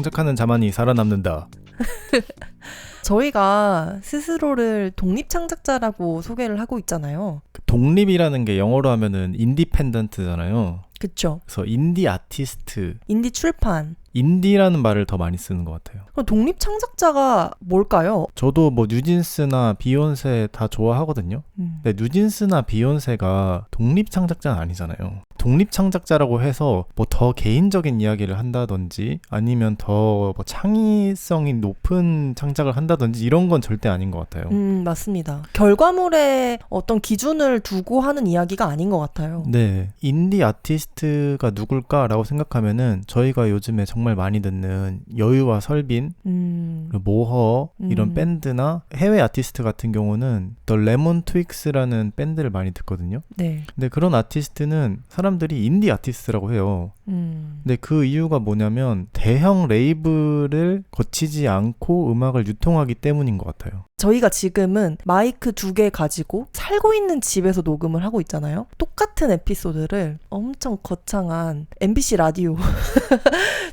창작하는 자만이 살아남는다. 저희가 스스로를 독립창작자라고 소개를 하고 있잖아요. 독립이라는 게 영어로 하면은 인디펜던트잖아요. 그쵸. 그래서 인디 아티스트, 인디 출판. 인디라는 말을 더 많이 쓰는 것 같아요. 그럼 독립창작자가 뭘까요? 저도 뭐 뉴진스나 비욘세 다 좋아하거든요. 근데 뉴진스나 비욘세가 독립창작자는 아니잖아요. 독립창작자라고 해서 뭐 더 개인적인 이야기를 한다든지 아니면 더 뭐 창의성이 높은 창작을 한다든지 이런 건 절대 아닌 것 같아요. 맞습니다. 결과물에 어떤 기준을 두고 하는 이야기가 아닌 것 같아요. 네. 인디 아티스트가 누굴까라고 생각하면은 저희가 요즘에 정말 많이 듣는 여유와 설빈, 그리고 모허 이런 밴드나 해외 아티스트 같은 경우는 The Lemon Twigs라는 밴드를 많이 듣거든요. 네. 근데 그런 아티스트는 사람들이 인디 아티스트라고 해요. 근데 그 이유가 뭐냐면 대형 레이블을 거치지 않고 음악을 유통하기 때문인 것 같아요. 저희가 지금은 마이크 2개 가지고 살고 있는 집에서 녹음을 하고 있잖아요. 똑같은 에피소드를 엄청 거창한 MBC 라디오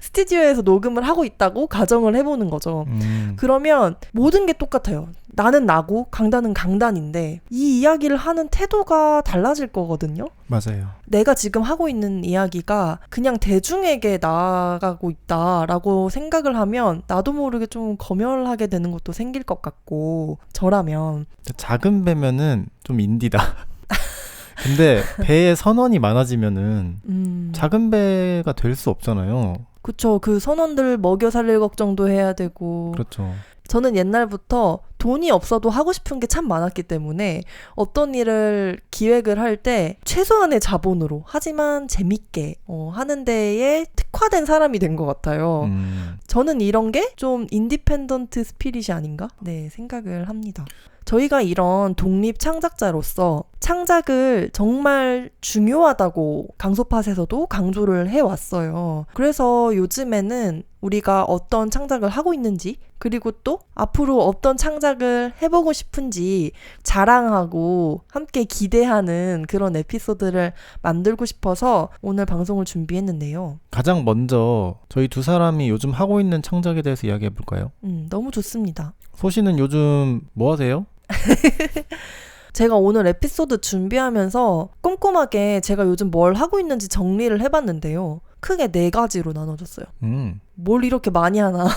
스튜디오에서 녹음을 하고 있다고 가정을 해보는 거죠. 그러면 모든 게 똑같아요. 나는 나고 강단은 강단인데 이 이야기를 하는 태도가 달라질 거거든요. 맞아요. 내가 지금 하고 있는 이야기가 그냥 대중에게 나아가고 있다라고 생각을 하면 나도 모르게 좀 검열하게 되는 것도 생길 것 같고, 저라면 작은 배면은 좀 인디다. 근데 배에 선원이 많아지면은 작은 배가 될 수 없잖아요. 그쵸. 그 선원들 먹여 살릴 걱정도 해야 되고. 그렇죠. 저는 옛날부터 돈이 없어도 하고 싶은 게 참 많았기 때문에 어떤 일을 기획을 할 때 최소한의 자본으로 하지만 재밌게 하는 데에 특화된 사람이 된 것 같아요. 저는 이런 게 좀 인디펜던트 스피릿이 아닌가? 네, 생각을 합니다. 저희가 이런 독립 창작자로서 창작을 정말 중요하다고 강소팟에서도 강조를 해왔어요. 그래서 요즘에는 우리가 어떤 창작을 하고 있는지, 그리고 또 앞으로 어떤 창작을 해보고 싶은지 자랑하고 함께 기대하는 그런 에피소드를 만들고 싶어서 오늘 방송을 준비했는데요. 가장 먼저 저희 두 사람이 요즘 하고 있는 창작에 대해서 이야기해볼까요? 너무 좋습니다. 소시는 요즘 뭐 하세요? 제가 오늘 에피소드 준비하면서 꼼꼼하게 제가 요즘 뭘 하고 있는지 정리를 해봤는데요. 크게 4가지로 나눠졌어요. 뭘 이렇게 많이 하나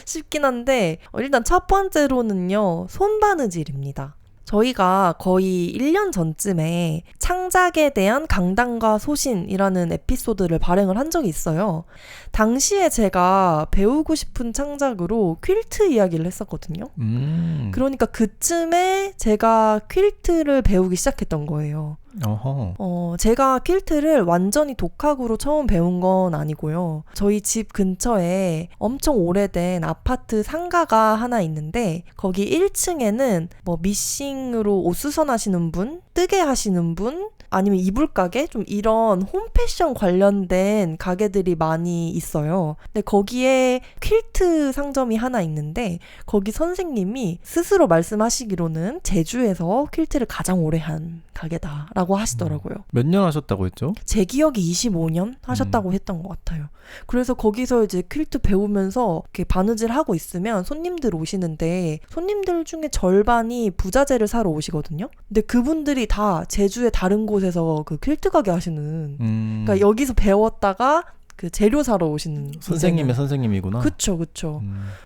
싶긴 한데 일단 첫 번째로는요. 손바느질입니다. 저희가 거의 1년 전쯤에 창작에 대한 강단과 소신이라는 에피소드를 발행을 한 적이 있어요. 당시에 제가 배우고 싶은 창작으로 퀼트 이야기를 했었거든요. 그러니까 그쯤에 제가 퀼트를 배우기 시작했던 거예요. 제가 퀼트를 완전히 독학으로 처음 배운 건 아니고요. 저희 집 근처에 엄청 오래된 아파트 상가가 하나 있는데 거기 1층에는 뭐 미싱으로 옷 수선하시는 분, 뜨개 하시는 분, 아니면 이불 가게? 좀 이런 홈패션 관련된 가게들이 많이 있어요. 근데 거기에 퀼트 상점이 하나 있는데 거기 선생님이 스스로 말씀하시기로는 제주에서 퀼트를 가장 오래 한 가게다라고 하시더라고요. 몇 년 하셨다고 했죠? 제 기억이 25년 하셨다고 했던 것 같아요. 그래서 거기서 이제 퀼트 배우면서 이렇게 바느질 하고 있으면 손님들 오시는데 손님들 중에 절반이 부자재를 사러 오시거든요. 근데 그분들이 다 제주의 다른 곳에서 그 퀼트 가게 하시는 그러니까 여기서 배웠다가 그 재료 사러 오시는 선생님의 선생님이구나. 그쵸.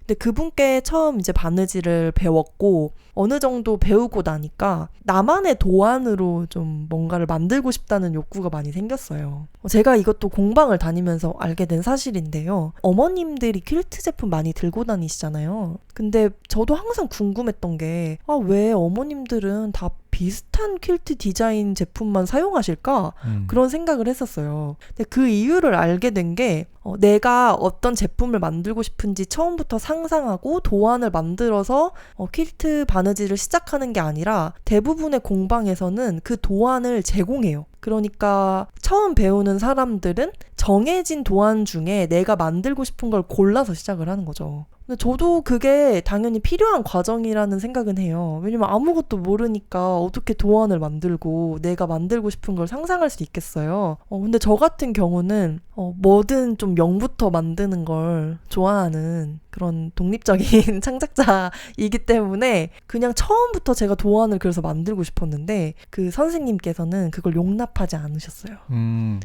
근데 그분께 처음 이제 바느질을 배웠고 어느 정도 배우고 나니까 나만의 도안으로 좀 뭔가를 만들고 싶다는 욕구가 많이 생겼어요. 제가 이것도 공방을 다니면서 알게 된 사실인데요. 어머님들이 퀼트 제품 많이 들고 다니시잖아요. 근데 저도 항상 궁금했던 게 왜 어머님들은 다 비슷한 퀼트 디자인 제품만 사용하실까? 그런 생각을 했었어요. 근데 그 이유를 알게 된 게 내가 어떤 제품을 만들고 싶은지 처음부터 상상하고 도안을 만들어서 퀼트 바느질을 시작하는 게 아니라 대부분의 공방에서는 그 도안을 제공해요. 그러니까 처음 배우는 사람들은 정해진 도안 중에 내가 만들고 싶은 걸 골라서 시작을 하는 거죠. 근데 저도 그게 당연히 필요한 과정이라는 생각은 해요. 왜냐면 아무것도 모르니까 어떻게 도안을 만들고 내가 만들고 싶은 걸 상상할 수 있겠어요. 근데 저 같은 경우는 뭐든 좀 0부터 만드는 걸 좋아하는 그런 독립적인 창작자이기 때문에 그냥 처음부터 제가 도안을 그래서 만들고 싶었는데 그 선생님께서는 그걸 용납하지 않으셨어요.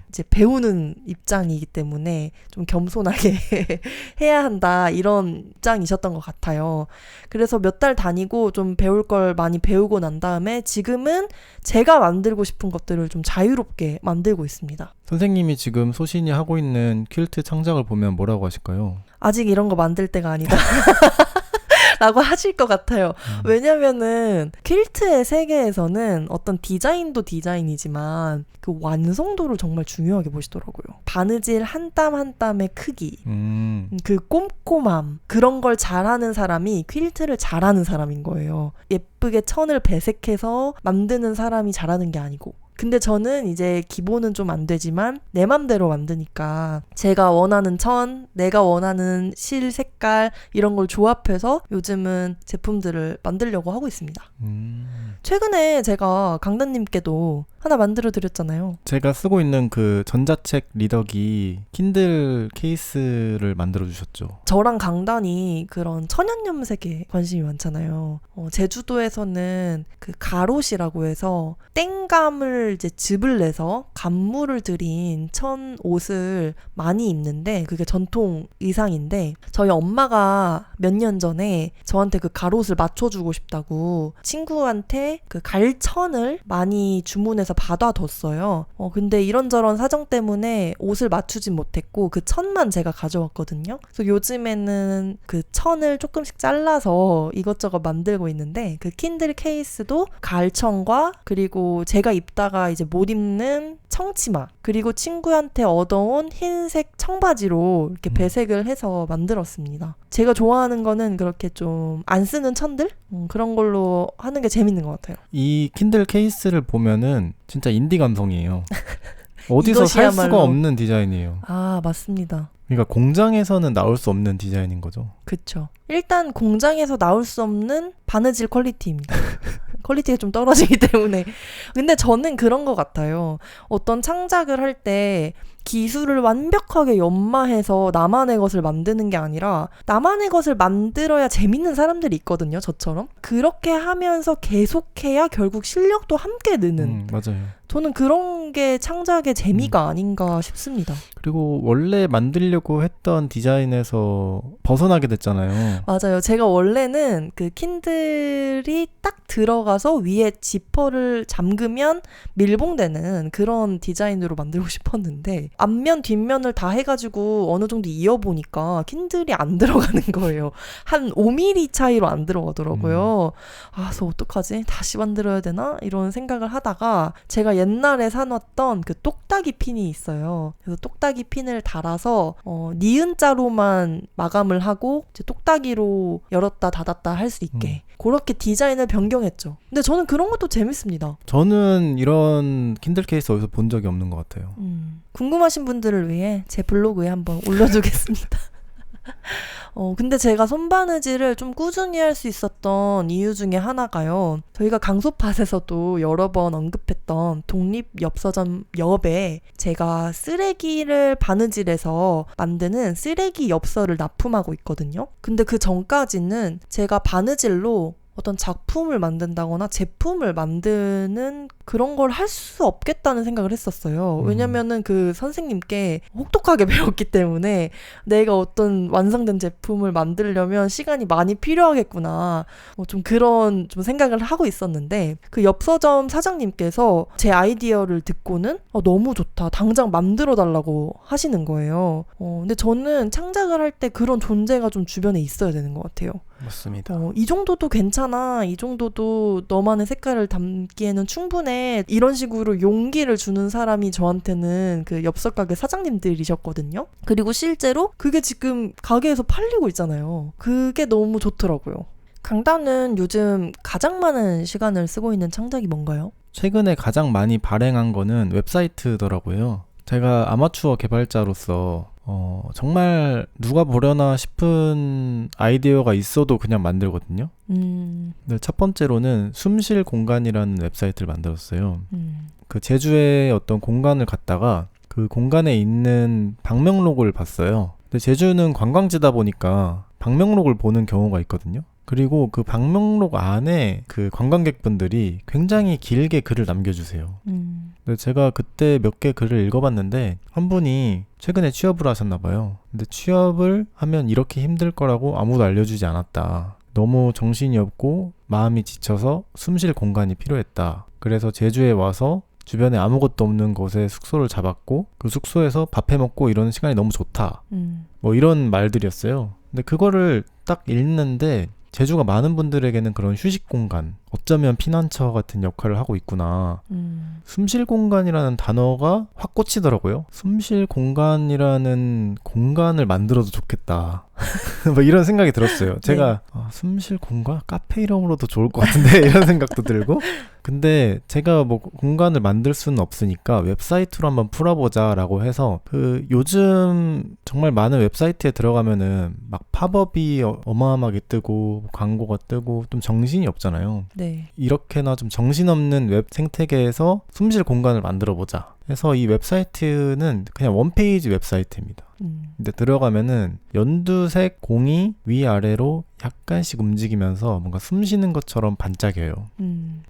이제 배우는 입장이기 때문에 좀 겸손하게 해야 한다 이런 입장이셨던 것 같아요. 그래서 몇 달 다니고 좀 배울 걸 많이 배우고 난 다음에 지금은 제가 만들고 싶은 것들을 좀 자유롭게 만들고 있습니다. 선생님이 지금 소신이 하고 있는 퀼트 창작을 보면 뭐라고 하실까요? 아직 이런 거 만들 때가 아니다. 라고 하실 것 같아요. 왜냐면은 퀼트의 세계에서는 어떤 디자인도 디자인이지만 그 완성도를 정말 중요하게 보시더라고요. 바느질 한 땀 한 땀의 크기, 그 꼼꼼함, 그런 걸 잘하는 사람이 퀼트를 잘하는 사람인 거예요. 예쁘게 천을 배색해서 만드는 사람이 잘하는 게 아니고. 근데 저는 이제 기본은 좀 안 되지만 내 맘대로 만드니까 제가 원하는 천, 내가 원하는 실 색깔 이런 걸 조합해서 요즘은 제품들을 만들려고 하고 있습니다. 최근에 제가 강단님께도 하나 만들어 드렸잖아요. 제가 쓰고 있는 그 전자책 리더기 킨들 케이스를 만들어 주셨죠. 저랑 강단이 그런 천연염색에 관심이 많잖아요. 제주도에서는 그 가롯이라고 해서 땡감을 이제 즙을 내서 감물을 들인 천 옷을 많이 입는데 그게 전통 의상인데 저희 엄마가 몇 년 전에 저한테 그 가롯을 맞춰주고 싶다고 친구한테 그 갈천을 많이 주문해서 받아뒀어요. 근데 이런저런 사정 때문에 옷을 맞추진 못했고 그 천만 제가 가져왔거든요. 그래서 요즘에는 그 천을 조금씩 잘라서 이것저것 만들고 있는데 그 킨들 케이스도 갈천과 그리고 제가 입다가 이제 못 입는 청치마 그리고 친구한테 얻어온 흰색 청바지로 이렇게 배색을 해서 만들었습니다. 제가 좋아하는 거는 그렇게 좀 안 쓰는 천들? 그런 걸로 하는 게 재밌는 것 같아요. 이 킨들 케이스를 보면은 진짜 인디 감성이에요. 어디서 살 수가 없는 디자인이에요. 아, 맞습니다. 그러니까 공장에서는 나올 수 없는 디자인인 거죠. 그렇죠. 일단 공장에서 나올 수 없는 바느질 퀄리티입니다. 퀄리티가 좀 떨어지기 때문에. 근데 저는 그런 것 같아요. 어떤 창작을 할 때 기술을 완벽하게 연마해서 나만의 것을 만드는 게 아니라 나만의 것을 만들어야 재밌는 사람들이 있거든요. 저처럼. 그렇게 하면서 계속해야 결국 실력도 함께 느는. 맞아요. 저는 그런 게 창작의 재미가 아닌가 싶습니다. 그리고 원래 만들려고 했던 디자인에서 벗어나게 됐잖아요. 맞아요. 제가 원래는 그 킨들이 딱 들어가서 위에 지퍼를 잠그면 밀봉되는 그런 디자인으로 만들고 싶었는데 앞면 뒷면을 다 해가지고 어느 정도 이어보니까 킨들이 안 들어가는 거예요. 한 5mm 차이로 안 들어가더라고요. 아, 그래서 어떡하지? 다시 만들어야 되나? 이런 생각을 하다가 제가 옛날에 사놨던 그 똑딱이 핀이 있어요. 그래서 똑딱이 핀을 달아서 니은자로만 마감을 하고 이제 똑딱이로 열었다 닫았다 할 수 있게 그렇게 디자인을 변경했죠. 근데 저는 그런 것도 재밌습니다. 저는 이런 킨들 케이스 어디서 본 적이 없는 것 같아요. 궁금하신 분들을 위해 제 블로그에 한번 올려두겠습니다. 근데 제가 손바느질을 좀 꾸준히 할 수 있었던 이유 중에 하나가요. 저희가 강소팟에서도 여러 번 언급했던 독립엽서점 엽에 제가 쓰레기를 바느질해서 만드는 쓰레기 엽서를 납품하고 있거든요. 근데 그 전까지는 제가 바느질로 어떤 작품을 만든다거나 제품을 만드는 그런 걸 할 수 없겠다는 생각을 했었어요. 왜냐면은 그 선생님께 혹독하게 배웠기 때문에 내가 어떤 완성된 제품을 만들려면 시간이 많이 필요하겠구나. 좀 그런 좀 생각을 하고 있었는데 그 엽서점 사장님께서 제 아이디어를 듣고는 너무 좋다. 당장 만들어 달라고 하시는 거예요. 근데 저는 창작을 할 때 그런 존재가 좀 주변에 있어야 되는 것 같아요. 맞습니다. 이 정도도 괜찮아. 이 정도도 너만의 색깔을 담기에는 충분해. 이런 식으로 용기를 주는 사람이 저한테는 그 엽서가게 사장님들이셨거든요. 그리고 실제로 그게 지금 가게에서 팔리고 있잖아요. 그게 너무 좋더라고요. 강단은 요즘 가장 많은 시간을 쓰고 있는 창작이 뭔가요? 최근에 가장 많이 발행한 거는 웹사이트더라고요. 제가 아마추어 개발자로서 정말 누가 보려나 싶은 아이디어가 있어도 그냥 만들거든요. 근데 첫 번째로는 숨쉴 공간이라는 웹사이트를 만들었어요. 그 제주의 어떤 공간을 갔다가 그 공간에 있는 방명록을 봤어요. 근데 제주는 관광지다 보니까 방명록을 보는 경우가 있거든요. 그리고 그 방명록 안에 그 관광객분들이 굉장히 길게 글을 남겨주세요. 근데 제가 그때 몇 개 글을 읽어봤는데 한 분이 최근에 취업을 하셨나 봐요. 근데 취업을 하면 이렇게 힘들 거라고 아무도 알려주지 않았다. 너무 정신이 없고 마음이 지쳐서 숨쉴 공간이 필요했다. 그래서 제주에 와서 주변에 아무것도 없는 곳에 숙소를 잡았고 그 숙소에서 밥 해먹고 이러는 시간이 너무 좋다. 뭐 이런 말들이었어요. 근데 그거를 딱 읽는데 제주가 많은 분들에게는 그런 휴식 공간, 어쩌면 피난처 같은 역할을 하고 있구나. 숨쉴 공간이라는 단어가 확 꽂히더라고요. 숨쉴 공간이라는 공간을 만들어도 좋겠다. 뭐 이런 생각이 들었어요. 제가 숨쉴 공간? 카페 이름으로도 좋을 것 같은데 이런 생각도 들고. 근데 제가 뭐 공간을 만들 수는 없으니까 웹사이트로 한번 풀어보자 라고 해서 그 요즘 정말 많은 웹사이트에 들어가면은 막 팝업이 어마어마하게 뜨고 광고가 뜨고 좀 정신이 없잖아요. 네. 이렇게나 좀 정신없는 웹 생태계에서 숨쉴 공간을 만들어보자 해서 이 웹사이트는 그냥 원페이지 웹사이트입니다. 근데 들어가면은 연두색 공이 위아래로 약간씩 움직이면서 뭔가 숨 쉬는 것처럼 반짝여요.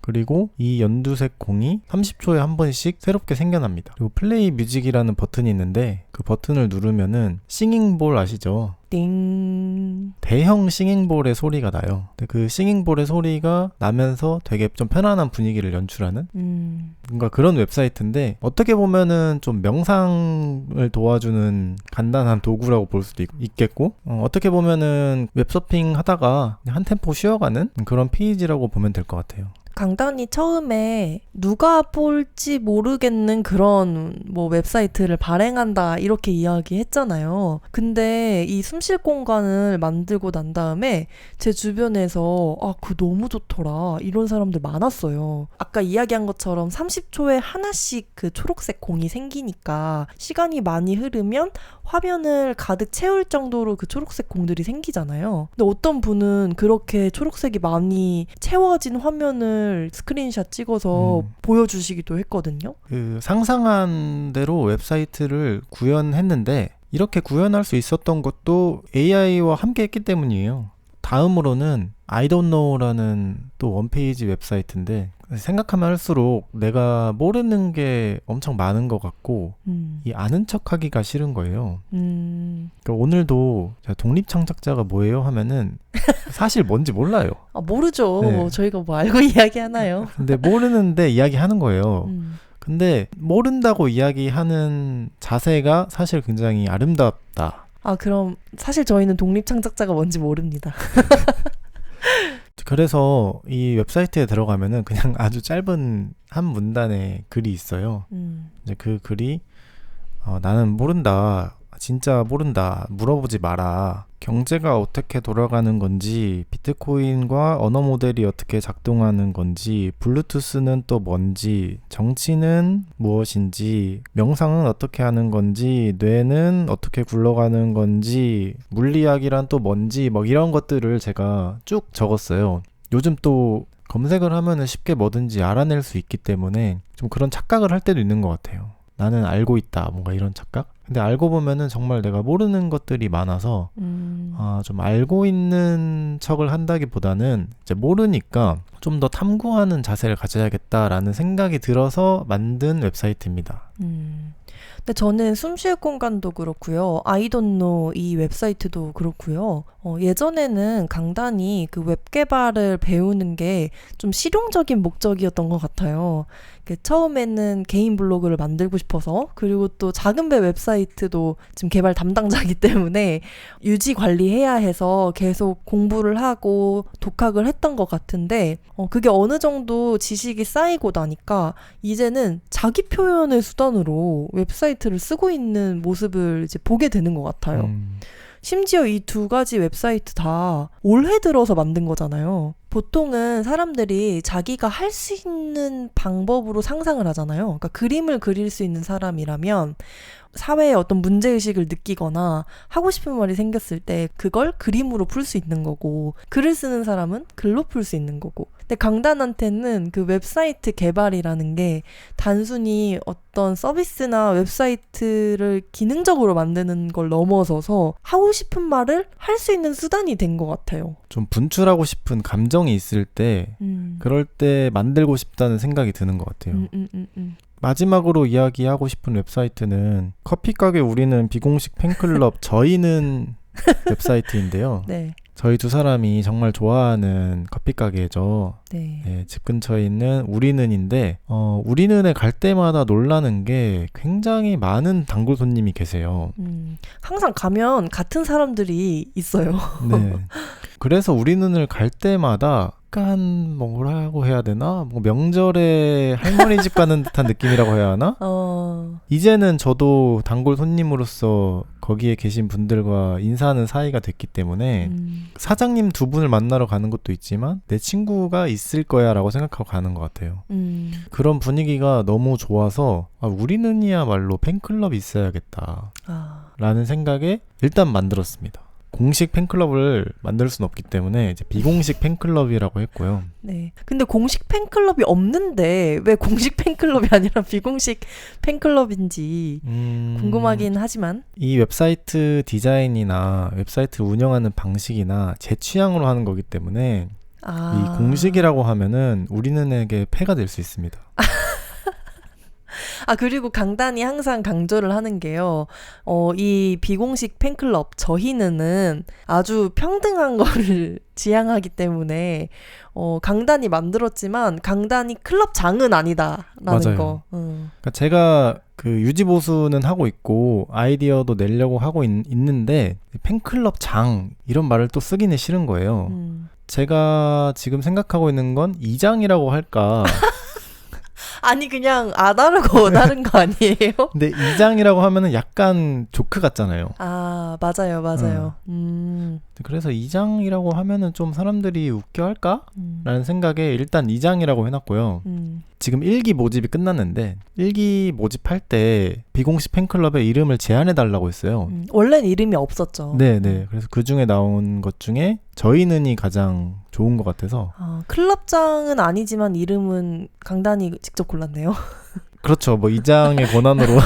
그리고 이 연두색 공이 30초에 한 번씩 새롭게 생겨납니다. 그리고 플레이 뮤직이라는 버튼이 있는데 그 버튼을 누르면은 싱잉볼 아시죠? 띵. 대형 싱잉볼의 소리가 나요. 근데 그 싱잉볼의 소리가 나면서 되게 좀 편안한 분위기를 연출하는 뭔가 그런 웹사이트인데 어떻게 보면은 좀 명상을 도와주는 간단한 도구라고 볼 수도 있겠고 어떻게 보면은 웹서핑 하다가 한 템포 쉬어가는 그런 페이지라고 보면 될 것 같아요. 강단이 처음에 누가 볼지 모르겠는 그런 뭐 웹사이트를 발행한다 이렇게 이야기했잖아요. 근데 이 숨쉴 공간을 만들고 난 다음에 제 주변에서 그거 너무 좋더라 이런 사람들 많았어요. 아까 이야기한 것처럼 30초에 하나씩 그 초록색 공이 생기니까 시간이 많이 흐르면 화면을 가득 채울 정도로 그 초록색 공들이 생기잖아요. 근데 어떤 분은 그렇게 초록색이 많이 채워진 화면을 스크린샷 찍어서 보여주시기도 했거든요. 그 상상한 대로 웹사이트를 구현했는데 이렇게 구현할 수 있었던 것도 AI와 함께 했기 때문이에요. 다음으로는 I don't know라는 또 원페이지 웹사이트인데 생각하면 할수록 내가 모르는 게 엄청 많은 것 같고 이 아는 척하기가 싫은 거예요. 그러니까 오늘도 독립창작자가 뭐예요 하면은 사실 뭔지 몰라요. 모르죠. 네. 저희가 뭐 알고 이야기하나요? 근데 모르는데 이야기하는 거예요. 근데 모른다고 이야기하는 자세가 사실 굉장히 아름답다. 그럼 사실 저희는 독립창작자가 뭔지 모릅니다. 그래서 이 웹사이트에 들어가면은 그냥 아주 짧은 한 문단의 글이 있어요. 이제 그 글이 나는 모른다. 진짜 모른다. 물어보지 마라. 경제가 어떻게 돌아가는 건지, 비트코인과 언어 모델이 어떻게 작동하는 건지, 블루투스는 또 뭔지, 정치는 무엇인지, 명상은 어떻게 하는 건지, 뇌는 어떻게 굴러가는 건지, 물리학이란 또 뭔지, 뭐 이런 것들을 제가 쭉 적었어요. 요즘 또 검색을 하면은 쉽게 뭐든지 알아낼 수 있기 때문에 좀 그런 착각을 할 때도 있는 것 같아요. 나는 알고 있다. 뭔가 이런 착각? 근데 알고 보면은 정말 내가 모르는 것들이 많아서 좀 알고 있는 척을 한다기보다는 이제 모르니까 좀 더 탐구하는 자세를 가져야겠다라는 생각이 들어서 만든 웹사이트입니다. 근데 저는 숨쉴 공간도 그렇고요. I don't know 이 웹사이트도 그렇고요. 예전에는 강단이 그 웹 개발을 배우는 게 좀 실용적인 목적이었던 것 같아요. 처음에는 개인 블로그를 만들고 싶어서 그리고 또 작은 배 웹사이트도 지금 개발 담당자이기 때문에 유지 관리해야 해서 계속 공부를 하고 독학을 했던 것 같은데 그게 어느 정도 지식이 쌓이고 나니까 이제는 자기 표현의 수단으로 웹사이트를 쓰고 있는 모습을 이제 보게 되는 것 같아요. 심지어 이 두 가지 웹사이트 다 올해 들어서 만든 거잖아요. 보통은 사람들이 자기가 할 수 있는 방법으로 상상을 하잖아요. 그러니까 그림을 그릴 수 있는 사람이라면 사회에 어떤 문제의식을 느끼거나 하고 싶은 말이 생겼을 때 그걸 그림으로 풀 수 있는 거고, 글을 쓰는 사람은 글로 풀 수 있는 거고. 근데 강단한테는 그 웹사이트 개발이라는 게 단순히 어떤 서비스나 웹사이트를 기능적으로 만드는 걸 넘어서서 하고 싶은 말을 할 수 있는 수단이 된 것 같아요. 좀 분출하고 싶은 감정이 있을 때 그럴 때 만들고 싶다는 생각이 드는 것 같아요. 마지막으로 이야기하고 싶은 웹사이트는 커피가게 우리는 비공식 팬클럽 저희는 웹사이트인데요. 네. 저희 두 사람이 정말 좋아하는 커피가게죠. 네. 네, 집 근처에 있는 우리는인데 우리는에 갈 때마다 놀라는 게 굉장히 많은 단골 손님이 계세요. 항상 가면 같은 사람들이 있어요. 네. 그래서 우리는을 갈 때마다 약간 뭐라고 해야 되나? 뭐 명절에 할머니 집 가는 듯한 느낌이라고 해야 하나? 이제는 저도 단골 손님으로서 거기에 계신 분들과 인사하는 사이가 됐기 때문에 사장님 두 분을 만나러 가는 것도 있지만 내 친구가 있을 거야 라고 생각하고 가는 것 같아요. 그런 분위기가 너무 좋아서 우리는이야말로 팬클럽이 있어야겠다 라는 생각에 일단 만들었습니다. 공식 팬클럽을 만들 수는 없기 때문에 이제 비공식 팬클럽이라고 했고요. 네. 근데 공식 팬클럽이 없는데 왜 공식 팬클럽이 아니라 비공식 팬클럽인지 궁금하긴 하지만 이 웹사이트 디자인이나 웹사이트 운영하는 방식이나 제 취향으로 하는 거기 때문에 이 공식이라고 하면은 우리는에게 폐가 될 수 있습니다. 그리고 강단이 항상 강조를 하는 게요. 이 비공식 팬클럽 저희는 아주 평등한 거를 지향하기 때문에 강단이 만들었지만 강단이 클럽장은 아니다라는 맞아요. 거. 그러니까 제가 그 유지보수는 하고 있고 아이디어도 내려고 하고 있는데 팬클럽장 이런 말을 또 쓰기는 싫은 거예요. 제가 지금 생각하고 있는 건 이장이라고 할까. 아니 그냥 다르고 다른 거 아니에요? 근데 이장이라고 하면은 약간 조크 같잖아요. 맞아요. 그래서 이장이라고 하면은 좀 사람들이 웃겨 할까? 라는 생각에 일단 이장이라고 해놨고요. 지금 1기 모집이 끝났는데 1기 모집할 때 비공식 팬클럽의 이름을 제안해달라고 했어요. 원래는 이름이 없었죠. 네네. 그래서 그 중에 나온 것 중에 저희는이 가장 좋은 것 같아서 클럽장은 아니지만 이름은 강단이 직접 골랐네요. 그렇죠. 뭐 이장의 권한으로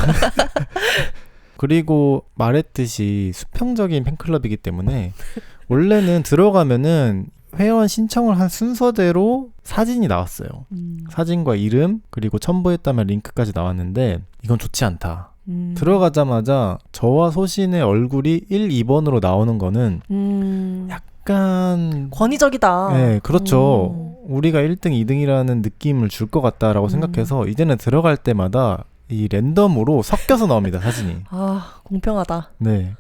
그리고 말했듯이 수평적인 팬클럽이기 때문에 원래는 들어가면은 회원 신청을 한 순서대로 사진이 나왔어요. 사진과 이름 그리고 첨부했다면 링크까지 나왔는데 이건 좋지 않다. 들어가자마자 저와 소신의 얼굴이 1, 2번으로 나오는 거는 약간 권위적이다. 네, 그렇죠. 우리가 1등, 2등이라는 느낌을 줄 것 같다라고 생각해서 이제는 들어갈 때마다 이 랜덤으로 섞여서 나옵니다, 사진이. 공평하다. 네.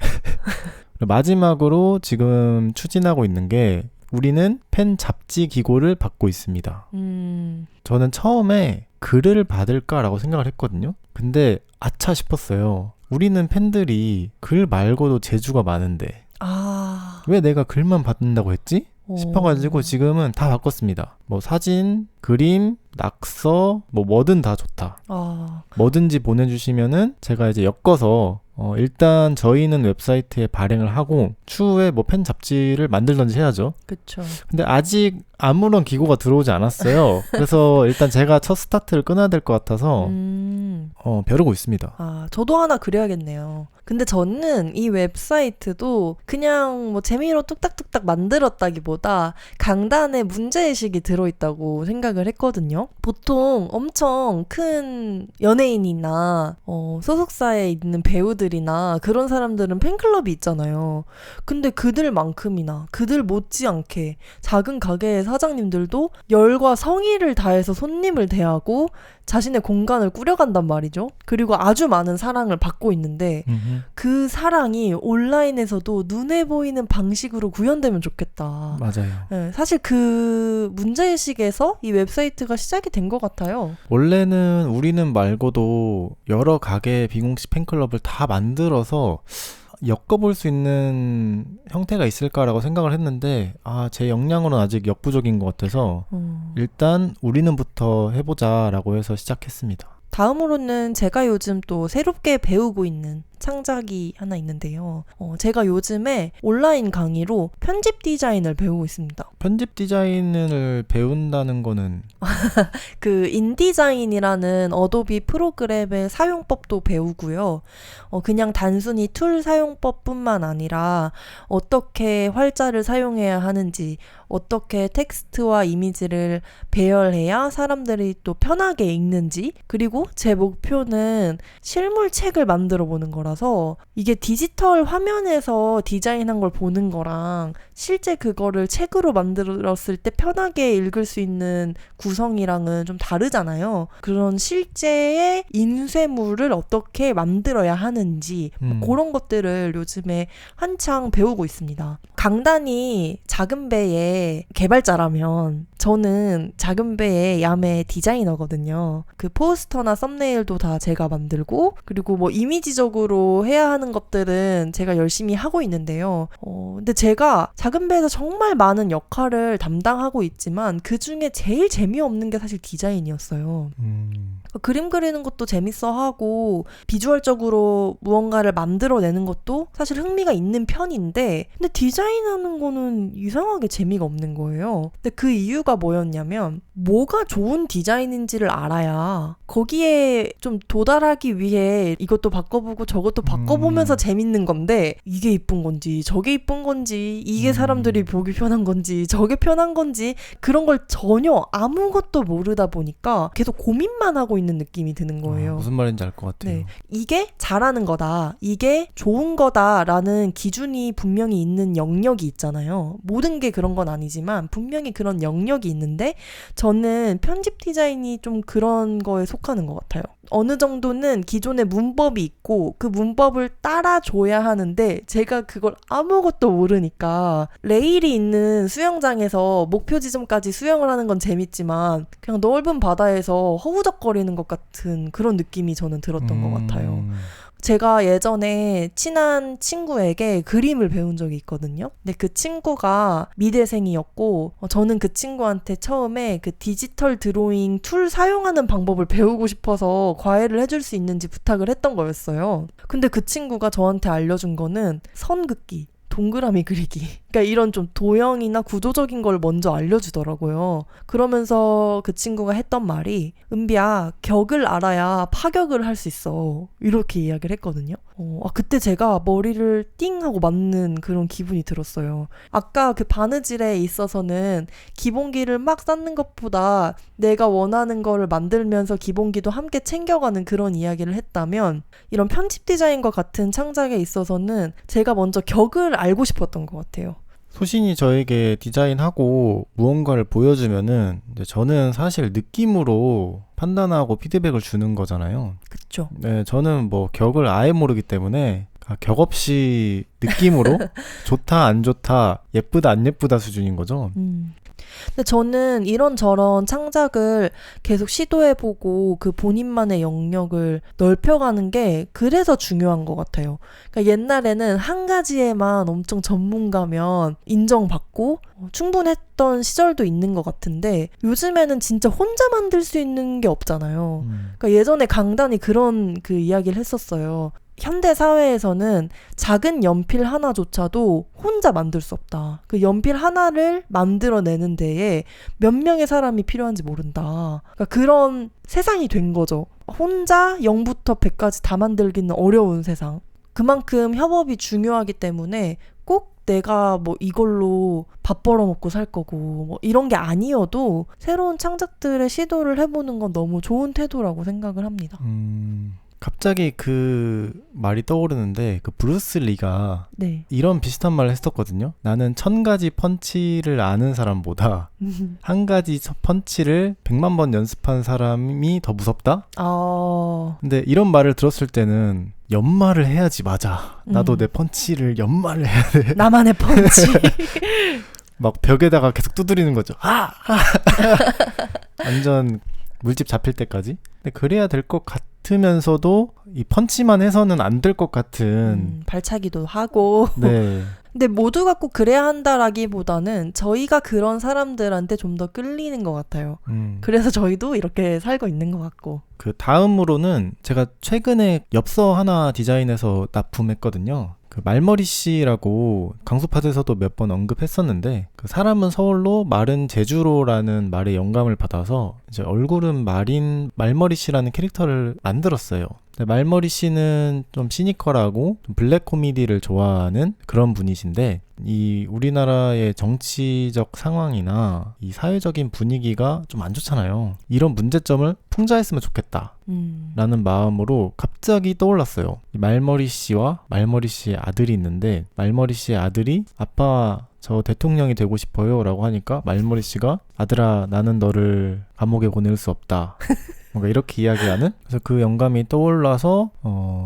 마지막으로 지금 추진하고 있는 게 우리는 팬 잡지 기고를 받고 있습니다. 저는 처음에 글을 받을까라고 생각을 했거든요. 근데 아차 싶었어요. 우리는 팬들이 글 말고도 재주가 많은데 왜 내가 글만 받는다고 했지? 싶어가지고 지금은 다 바꿨습니다. 뭐 사진, 그림, 낙서 뭐든 다 좋다. 뭐든지 보내주시면은 제가 이제 엮어서 일단 저희는 웹사이트에 발행을 하고 추후에 뭐 팬 잡지를 만들던지 해야죠. 그렇죠. 근데 아직 아무런 기고가 들어오지 않았어요. 그래서 일단 제가 첫 스타트를 끊어야 될 것 같아서 벼르고 있습니다. 저도 하나 그려야겠네요. 근데 저는 이 웹사이트도 그냥 뭐 재미로 뚝딱뚝딱 만들었다기보다 강단에 문제의식이 들어있다고 생각을 했거든요. 보통 엄청 큰 연예인이나 소속사에 있는 배우들이나 그런 사람들은 팬클럽이 있잖아요. 근데 그들만큼이나 그들 못지않게 작은 가게의 사장님들도 열과 성의를 다해서 손님을 대하고 자신의 공간을 꾸려간단 말이죠. 그리고 아주 많은 사랑을 받고 있는데 그 사랑이 온라인에서도 눈에 보이는 방식으로 구현되면 좋겠다. 맞아요. 네, 사실 그 문제의식에서 이 웹사이트가 시작이 된 것 같아요. 원래는 우리는 말고도 여러 가게 비공식 팬클럽을 다 만들어서 엮어볼 수 있는 형태가 있을까라고 생각을 했는데 제 역량으로는 아직 역부족인 것 같아서 일단 우리는부터 해보자라고 해서 시작했습니다. 다음으로는 제가 요즘 또 새롭게 배우고 있는 창작이 하나 있는데요. 제가 요즘에 온라인 강의로 편집 디자인을 배우고 있습니다. 편집 디자인을 배운다는 거는 그 인디자인이라는 어도비 프로그램의 사용법도 배우고요. 그냥 단순히 툴 사용법뿐만 아니라 어떻게 활자를 사용해야 하는지, 어떻게 텍스트와 이미지를 배열해야 사람들이 또 편하게 읽는지, 그리고 제 목표는 실물책을 만들어 보는 거라서 이게 디지털 화면에서 디자인한 걸 보는 거랑 실제 그거를 책으로 만들었을 때 편하게 읽을 수 있는 구성이랑은 좀 다르잖아요. 그런 실제의 인쇄물을 어떻게 만들어야 하는지 그런 것들을 요즘에 한창 배우고 있습니다. 강단이 작은 배의 개발자라면 저는 작은 배의 야매 디자이너거든요. 그 포스터나 썸네일도 다 제가 만들고, 그리고 뭐 이미지적으로 해야 하는 것들은 제가 열심히 하고 있는데요. 근데 제가 작은 배에서 정말 많은 역할을 담당하고 있지만 그 중에 제일 재미없는 게 사실 디자인이었어요. 그림 그리는 것도 재밌어 하고 비주얼적으로 무언가를 만들어내는 것도 사실 흥미가 있는 편인데, 근데 디자인하는 거는 이상하게 재미가 없는 거예요. 근데 그 이유가 뭐였냐면, 뭐가 좋은 디자인인지를 알아야 거기에 좀 도달하기 위해 이것도 바꿔보고 저것도 바꿔보면서 재밌는 건데, 이게 이쁜 건지 저게 이쁜 건지, 이게 사람들이 보기 편한 건지 저게 편한 건지, 그런 걸 전혀 아무것도 모르다 보니까 계속 고민만 하고 있는 느낌이 드는 거예요. 무슨 말인지 알 것 같아요. 네. 이게 잘하는 거다, 이게 좋은 거다라는 기준이 분명히 있는 영역이 있잖아요. 모든 게 그런 건 아니지만 분명히 그런 영역이 있는데, 저는 편집 디자인이 좀 그런 거에 속하는 것 같아요. 어느 정도는 기존의 문법이 있고 그 문법을 따라줘야 하는데 제가 그걸 아무것도 모르니까, 레일이 있는 수영장에서 목표 지점까지 수영을 하는 건 재밌지만 그냥 넓은 바다에서 허우적거리는 것 같은 그런 느낌이 저는 들었던 것 같아요. 제가 예전에 친한 친구에게 그림을 배운 적이 있거든요. 근데 그 친구가 미대생이었고, 저는 그 친구한테 처음에 그 디지털 드로잉 툴 사용하는 방법을 배우고 싶어서 과외를 해줄 수 있는지 부탁을 했던 거였어요. 근데 그 친구가 저한테 알려준 거는 선 긋기, 동그라미 그리기, 그러니까 이런 좀 도형이나 구조적인 걸 먼저 알려주더라고요. 그러면서 그 친구가 했던 말이, 은비야, 격을 알아야 파격을 할 수 있어, 이렇게 이야기를 했거든요. 그때 제가 머리를 띵 하고 맞는 그런 기분이 들었어요. 아까 그 바느질에 있어서는 기본기를 막 쌓는 것보다 내가 원하는 거를 만들면서 기본기도 함께 챙겨가는 그런 이야기를 했다면, 이런 편집 디자인과 같은 창작에 있어서는 제가 먼저 격을 알고 싶었던 것 같아요. 소신이 저에게 디자인하고 무언가를 보여주면은 이제 저는 사실 느낌으로 판단하고 피드백을 주는 거잖아요. 그쵸. 네, 저는 뭐 격을 아예 모르기 때문에 격 없이 느낌으로 좋다 안 좋다, 예쁘다 안 예쁘다 수준인 거죠. 근데 저는 이런저런 창작을 계속 시도해보고 그 본인만의 영역을 넓혀가는 게 그래서 중요한 것 같아요. 그러니까 옛날에는 한 가지에만 엄청 전문가면 인정받고 충분했던 시절도 있는 것 같은데, 요즘에는 진짜 혼자 만들 수 있는 게 없잖아요. 그러니까 예전에 강단이 그런 그 이야기를 했었어요. 현대 사회에서는 작은 연필 하나조차도 혼자 만들 수 없다. 그 연필 하나를 만들어내는 데에 몇 명의 사람이 필요한지 모른다. 그러니까 그런 세상이 된 거죠. 혼자 0부터 100까지 다 만들기는 어려운 세상. 그만큼 협업이 중요하기 때문에 꼭 내가 뭐 이걸로 밥 벌어먹고 살 거고 뭐 이런 게 아니어도 새로운 창작들의 시도를 해보는 건 너무 좋은 태도라고 생각을 합니다. 갑자기 그 말이 떠오르는데, 그 브루스 리가 네. 이런 비슷한 말을 했었거든요. 나는 1000가지 펀치를 아는 사람보다 한 가지 펀치를 100만 번 연습한 사람이 더 무섭다? 근데 이런 말을 들었을 때는 연말을 해야지, 맞아. 나도 내 펀치를 연말을 해야 돼. 나만의 펀치. 막 벽에다가 계속 두드리는 거죠. 완전 물집 잡힐 때까지. 근데 그래야 될 것 같으면서도 이 펀치만 해서는 안 될 것 같은. 발차기도 하고. 네. 근데 모두가 꼭 그래야 한다라기보다는 저희가 그런 사람들한테 좀 더 끌리는 것 같아요. 그래서 저희도 이렇게 살고 있는 것 같고. 그 다음으로는 제가 최근에 엽서 하나 디자인해서 납품했거든요. 그 말머리 씨라고 강수팟에서도 몇 번 언급했었는데, 그 사람은 서울로 말은 제주로라는 말에 영감을 받아서 이제 얼굴은 말인 말머리 씨라는 캐릭터를 만들었어요. 말머리 씨는 좀 시니컬하고 좀 블랙 코미디를 좋아하는 그런 분이신데, 이 우리나라의 정치적 상황이나 이 사회적인 분위기가 좀 안 좋잖아요. 이런 문제점을 풍자했으면 좋겠다 라는 마음으로 갑자기 떠올랐어요. 이 말머리 씨와 말머리 씨의 아들이 있는데, 말머리 씨의 아들이 아빠 저 대통령이 되고 싶어요 라고 하니까 말머리 씨가 아들아 나는 너를 감옥에 보낼 수 없다 뭔가 이렇게 이야기하는. 그래서 그 영감이 떠올라서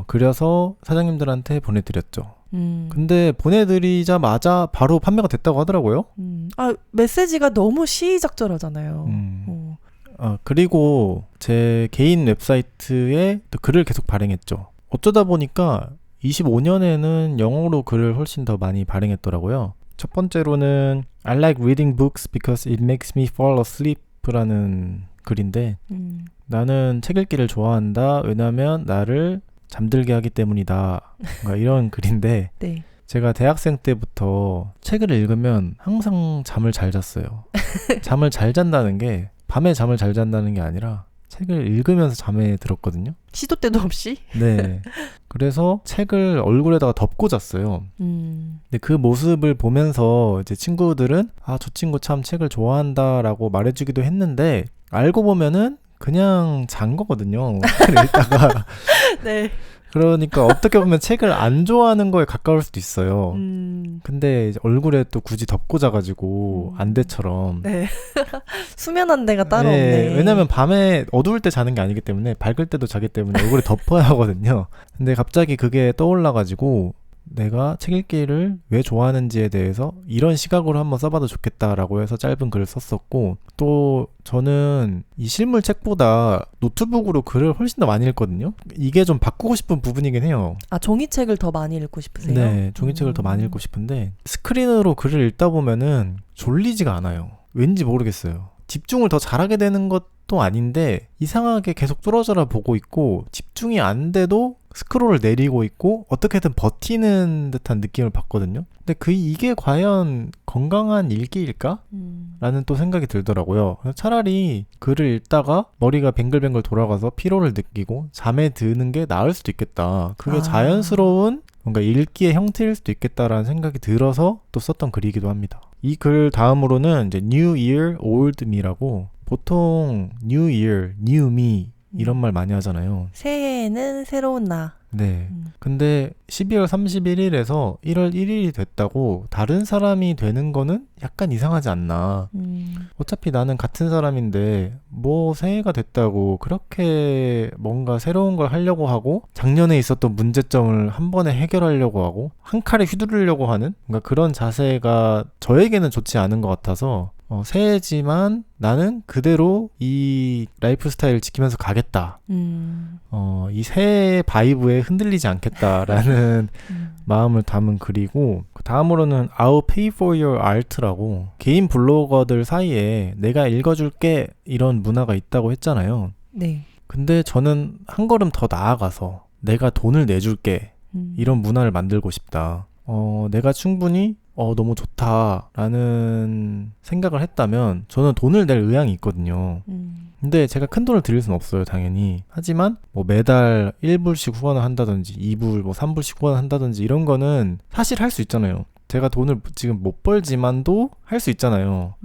그려서 사장님들한테 보내드렸죠. 근데 보내드리자마자 바로 판매가 됐다고 하더라고요. 메시지가 너무 시의적절하잖아요. 그리고 제 개인 웹사이트에 또 글을 계속 발행했죠. 어쩌다 보니까 25년에는 영어로 글을 훨씬 더 많이 발행했더라고요. 첫 번째로는 I like reading books because it makes me fall asleep 라는 글인데, 나는 책 읽기를 좋아한다. 왜냐하면 나를 잠들게 하기 때문이다. 이런 글인데 네. 제가 대학생 때부터 책을 읽으면 항상 잠을 잘 잤어요. 잠을 잘 잔다는 게 밤에 잠을 잘 잔다는 게 아니라 책을 읽으면서 잠에 들었거든요. 시도 때도 없이? 네. 그래서 책을 얼굴에다가 덮고 잤어요. 근데 그 모습을 보면서 이제 친구들은 저 친구 참 책을 좋아한다라고 말해주기도 했는데, 알고 보면은 그냥 잔 거거든요. 책을 읽다가. 네. 그러니까 어떻게 보면 책을 안 좋아하는 거에 가까울 수도 있어요. 근데 이제 얼굴에 또 굳이 덮고 자가지고 안대처럼. 네. 수면 안대가 따로 네, 없네. 왜냐면 밤에 어두울 때 자는 게 아니기 때문에 밝을 때도 자기 때문에 얼굴에 덮어야 하거든요. 근데 갑자기 그게 떠올라가지고 내가 책 읽기를 왜 좋아하는지에 대해서 이런 시각으로 한번 써봐도 좋겠다라고 해서 짧은 글을 썼었고, 또 저는 이 실물 책보다 노트북으로 글을 훨씬 더 많이 읽거든요. 이게 좀 바꾸고 싶은 부분이긴 해요. 종이책을 더 많이 읽고 싶으세요? 네, 종이책을 더 많이 읽고 싶은데 스크린으로 글을 읽다 보면은 졸리지가 않아요. 왠지 모르겠어요. 집중을 더 잘하게 되는 것도 아닌데 이상하게 계속 뚫어져라 보고 있고, 집중이 안 돼도 스크롤을 내리고 있고 어떻게든 버티는 듯한 느낌을 받거든요. 근데 이게 과연 건강한 읽기일까? 라는 또 생각이 들더라고요. 차라리 글을 읽다가 머리가 뱅글뱅글 돌아가서 피로를 느끼고 잠에 드는 게 나을 수도 있겠다. 그게 자연스러운 뭔가 읽기의 형태일 수도 있겠다라는 생각이 들어서 또 썼던 글이기도 합니다. 이 글 다음으로는 이제 New Year, Old Me라고, 보통 New Year, New Me 이런 말 많이 하잖아요. 새해에는 새로운 나. 네. 근데 12월 31일에서 1월 1일이 됐다고 다른 사람이 되는 거는 약간 이상하지 않나. 어차피 나는 같은 사람인데 뭐 새해가 됐다고 그렇게 뭔가 새로운 걸 하려고 하고, 작년에 있었던 문제점을 한 번에 해결하려고 하고 한 칼에 휘두르려고 하는 뭔가 그런 자세가 저에게는 좋지 않은 것 같아서, 새해지만 나는 그대로 이 라이프 스타일을 지키면서 가겠다. 이 새해 바이브에 흔들리지 않겠다라는 마음을 담은 글이고, 그 다음으로는 I'll pay for your art라고, 개인 블로거들 사이에 내가 읽어줄게 이런 문화가 있다고 했잖아요. 네. 근데 저는 한 걸음 더 나아가서 내가 돈을 내줄게 이런 문화를 만들고 싶다. 내가 충분히 너무 좋다라는 생각을 했다면 저는 돈을 낼 의향이 있거든요. 근데 제가 큰 돈을 드릴 수는 없어요, 당연히. 하지만 뭐 매달 1불씩 후원을 한다든지 2불, 뭐 3불씩 후원을 한다든지 이런 거는 사실 할 수 있잖아요. 제가 돈을 지금 못 벌지만도 할 수 있잖아요.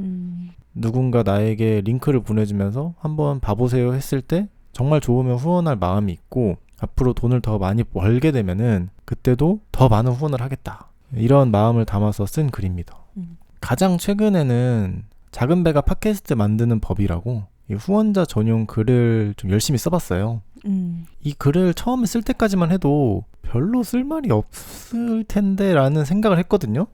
누군가 나에게 링크를 보내주면서 한번 봐보세요 했을 때 정말 좋으면 후원할 마음이 있고, 앞으로 돈을 더 많이 벌게 되면은 그때도 더 많은 후원을 하겠다. 이런 마음을 담아서 쓴 글입니다. 가장 최근에는 작은 배가 팟캐스트 만드는 법이라고 이 후원자 전용 글을 좀 열심히 써봤어요. 이 글을 처음에 쓸 때까지만 해도 별로 쓸 말이 없을 텐데 라는 생각을 했거든요.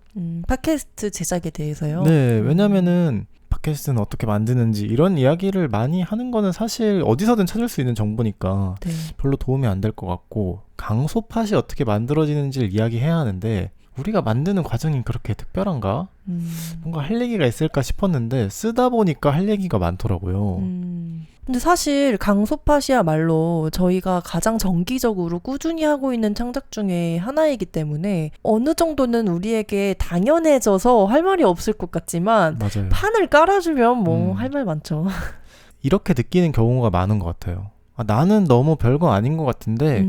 팟캐스트 제작에 대해서요? 네, 왜냐면은 팟캐스트는 어떻게 만드는지 이런 이야기를 많이 하는 거는 사실 어디서든 찾을 수 있는 정보니까 별로 도움이 안 될 것 같고, 강소팟이 어떻게 만들어지는지를 이야기해야 하는데 우리가 만드는 과정이 그렇게 특별한가? 뭔가 할 얘기가 있을까 싶었는데 쓰다 보니까 할 얘기가 많더라고요. 근데 사실 강소팟이야말로 저희가 가장 정기적으로 꾸준히 하고 있는 창작 중에 하나이기 때문에 어느 정도는 우리에게 당연해져서 할 말이 없을 것 같지만 맞아요. 판을 깔아주면 뭐 할 말 많죠. 이렇게 느끼는 경우가 많은 것 같아요. 나는 너무 별거 아닌 것 같은데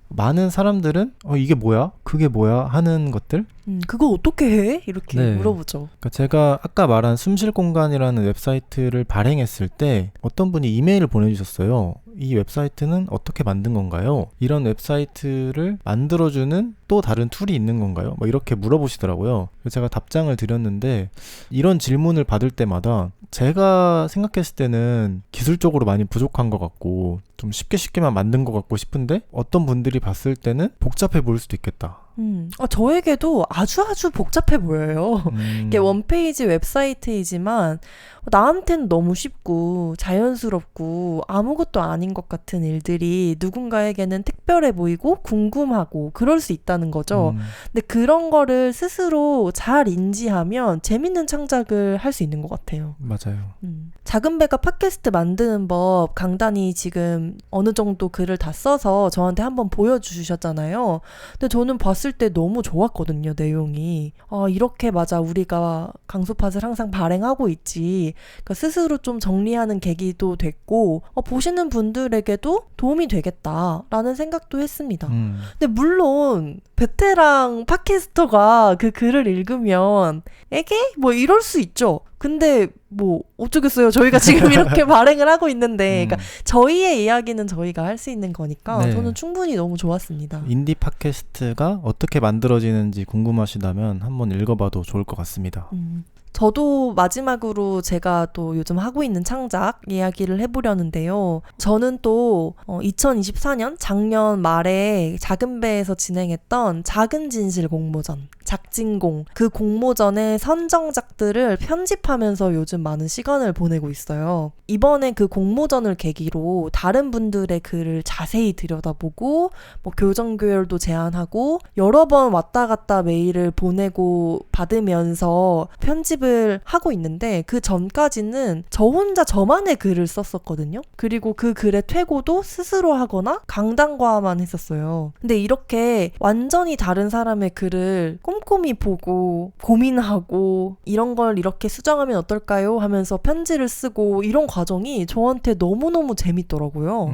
많은 사람들은 이게 뭐야? 그게 뭐야? 하는 것들? 그거 어떻게 해? 이렇게 네. 물어보죠. 그러니까 제가 아까 말한 숨쉴공간이라는 웹사이트를 발행했을 때 어떤 분이 이메일을 보내주셨어요. 이 웹사이트는 어떻게 만든 건가요? 이런 웹사이트를 만들어주는 또 다른 툴이 있는 건가요? 뭐 이렇게 물어보시더라고요. 그래서 제가 답장을 드렸는데 이런 질문을 받을 때마다 제가 생각했을 때는 기술적으로 많이 부족한 것 같고 좀 쉽게만 만든 것 같고 싶은데 어떤 분들이 봤을 때는 복잡해 보일 수도 있겠다. 저에게도 아주 복잡해 보여요. 이게 원페이지 웹사이트이지만 나한테는 너무 쉽고 자연스럽고 아무것도 아닌 것 같은 일들이 누군가에게는 특별해 보이고 궁금하고 그럴 수 있다는 거죠. 근데 그런 거를 스스로 잘 인지하면 재밌는 창작을 할 수 있는 것 같아요. 맞아요. 작은 배가 팟캐스트 만드는 법 강단이 지금 어느 정도 글을 다 써서 저한테 한번 보여주셨잖아요. 근데 저는 봤을 때 너무 좋았거든요, 내용이. 이렇게 맞아 우리가 강소팟을 항상 발행하고 있지. 그러니까 스스로 좀 정리하는 계기도 됐고 보시는 분들에게도 도움이 되겠다라는 생각도 했습니다. 근데 물론 베테랑 팟캐스터가 그 글을 읽으면 에게? 뭐 이럴 수 있죠. 근데 뭐 어쩌겠어요. 저희가 지금 이렇게 발행을 하고 있는데 그러니까 저희의 이야기는 저희가 할 수 있는 거니까 네. 저는 충분히 너무 좋았습니다. 인디 팟캐스트가 어떻게 만들어지는지 궁금하시다면 한번 읽어봐도 좋을 것 같습니다. 저도 마지막으로 제가 또 요즘 하고 있는 창작 이야기를 해보려는데요. 저는 또 2024년 작년 말에 작은 배에서 진행했던 작은 진실 공모전, 작진공, 그 공모전의 선정작들을 편집하면서 요즘 많은 시간을 보내고 있어요. 이번에 그 공모전을 계기로 다른 분들의 글을 자세히 들여다보고 뭐 교정교열도 제안하고 여러 번 왔다 갔다 메일을 보내고 받으면서 편집을 하고 있는데 그 전까지는 저 혼자 저만의 글을 썼었거든요. 그리고 그 글의 퇴고도 스스로 하거나 강단과만 했었어요. 근데 이렇게 완전히 다른 사람의 글을 꼼꼼히 보고 고민하고 이런 걸 이렇게 수정하면 어떨까요? 하면서 편지를 쓰고 이런 과정이 저한테 너무너무 재밌더라고요.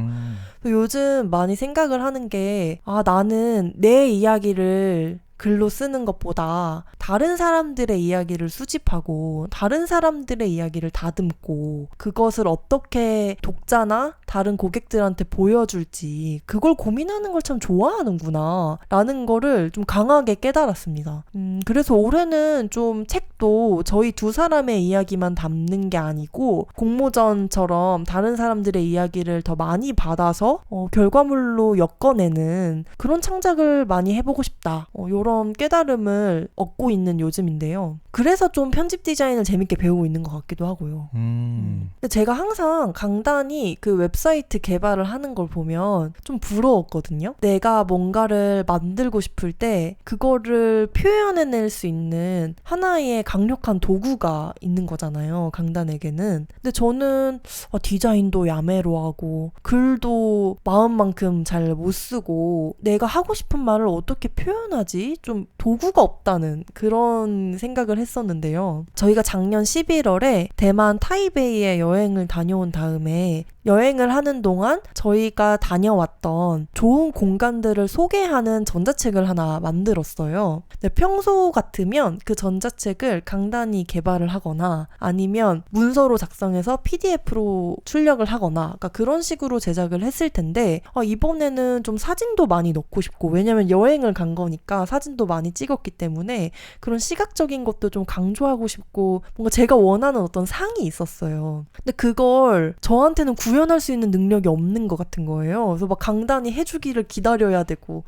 요즘 많이 생각을 하는 게 나는 내 이야기를 글로 쓰는 것보다 다른 사람들의 이야기를 수집하고 다른 사람들의 이야기를 다듬고 그것을 어떻게 독자나 다른 고객들한테 보여줄지 그걸 고민하는 걸 참 좋아하는구나 라는 거를 좀 강하게 깨달았습니다. 그래서 올해는 좀 책도 저희 두 사람의 이야기만 담는 게 아니고 공모전처럼 다른 사람들의 이야기를 더 많이 받아서 결과물로 엮어내는 그런 창작을 많이 해보고 싶다. 요런 깨달음을 얻고 있는 요즘인데요. 그래서 좀 편집 디자인을 재밌게 배우고 있는 것 같기도 하고요. 근데 제가 항상 강단이 그 웹사이트 개발을 하는 걸 보면 좀 부러웠거든요. 내가 뭔가를 만들고 싶을 때 그거를 표현해낼 수 있는 하나의 강력한 도구가 있는 거잖아요. 강단에게는. 근데 저는 디자인도 야매로 하고 글도 마음만큼 잘 못 쓰고 내가 하고 싶은 말을 어떻게 표현하지? 좀 도구가 없다는 그런 생각을 했었는데요. 저희가 작년 11월에 대만 타이베이에 여행을 다녀온 다음에 여행을 하는 동안 저희가 다녀왔던 좋은 공간들을 소개하는 전자책을 하나 만들었어요. 근데 평소 같으면 그 전자책을 강단이 개발을 하거나 아니면 문서로 작성해서 PDF로 출력을 하거나 그러니까 그런 식으로 제작을 했을 텐데 이번에는 좀 사진도 많이 넣고 싶고 왜냐면 여행을 간 거니까 사진도 많이 찍었기 때문에 그런 시각적인 것도 좀 강조하고 싶고 뭔가 제가 원하는 어떤 상이 있었어요. 근데 그걸 저한테는 구현할 수 있는 능력이 없는 것 같은 거예요. 그래서 막 강단이 해주기를 기다려야 되고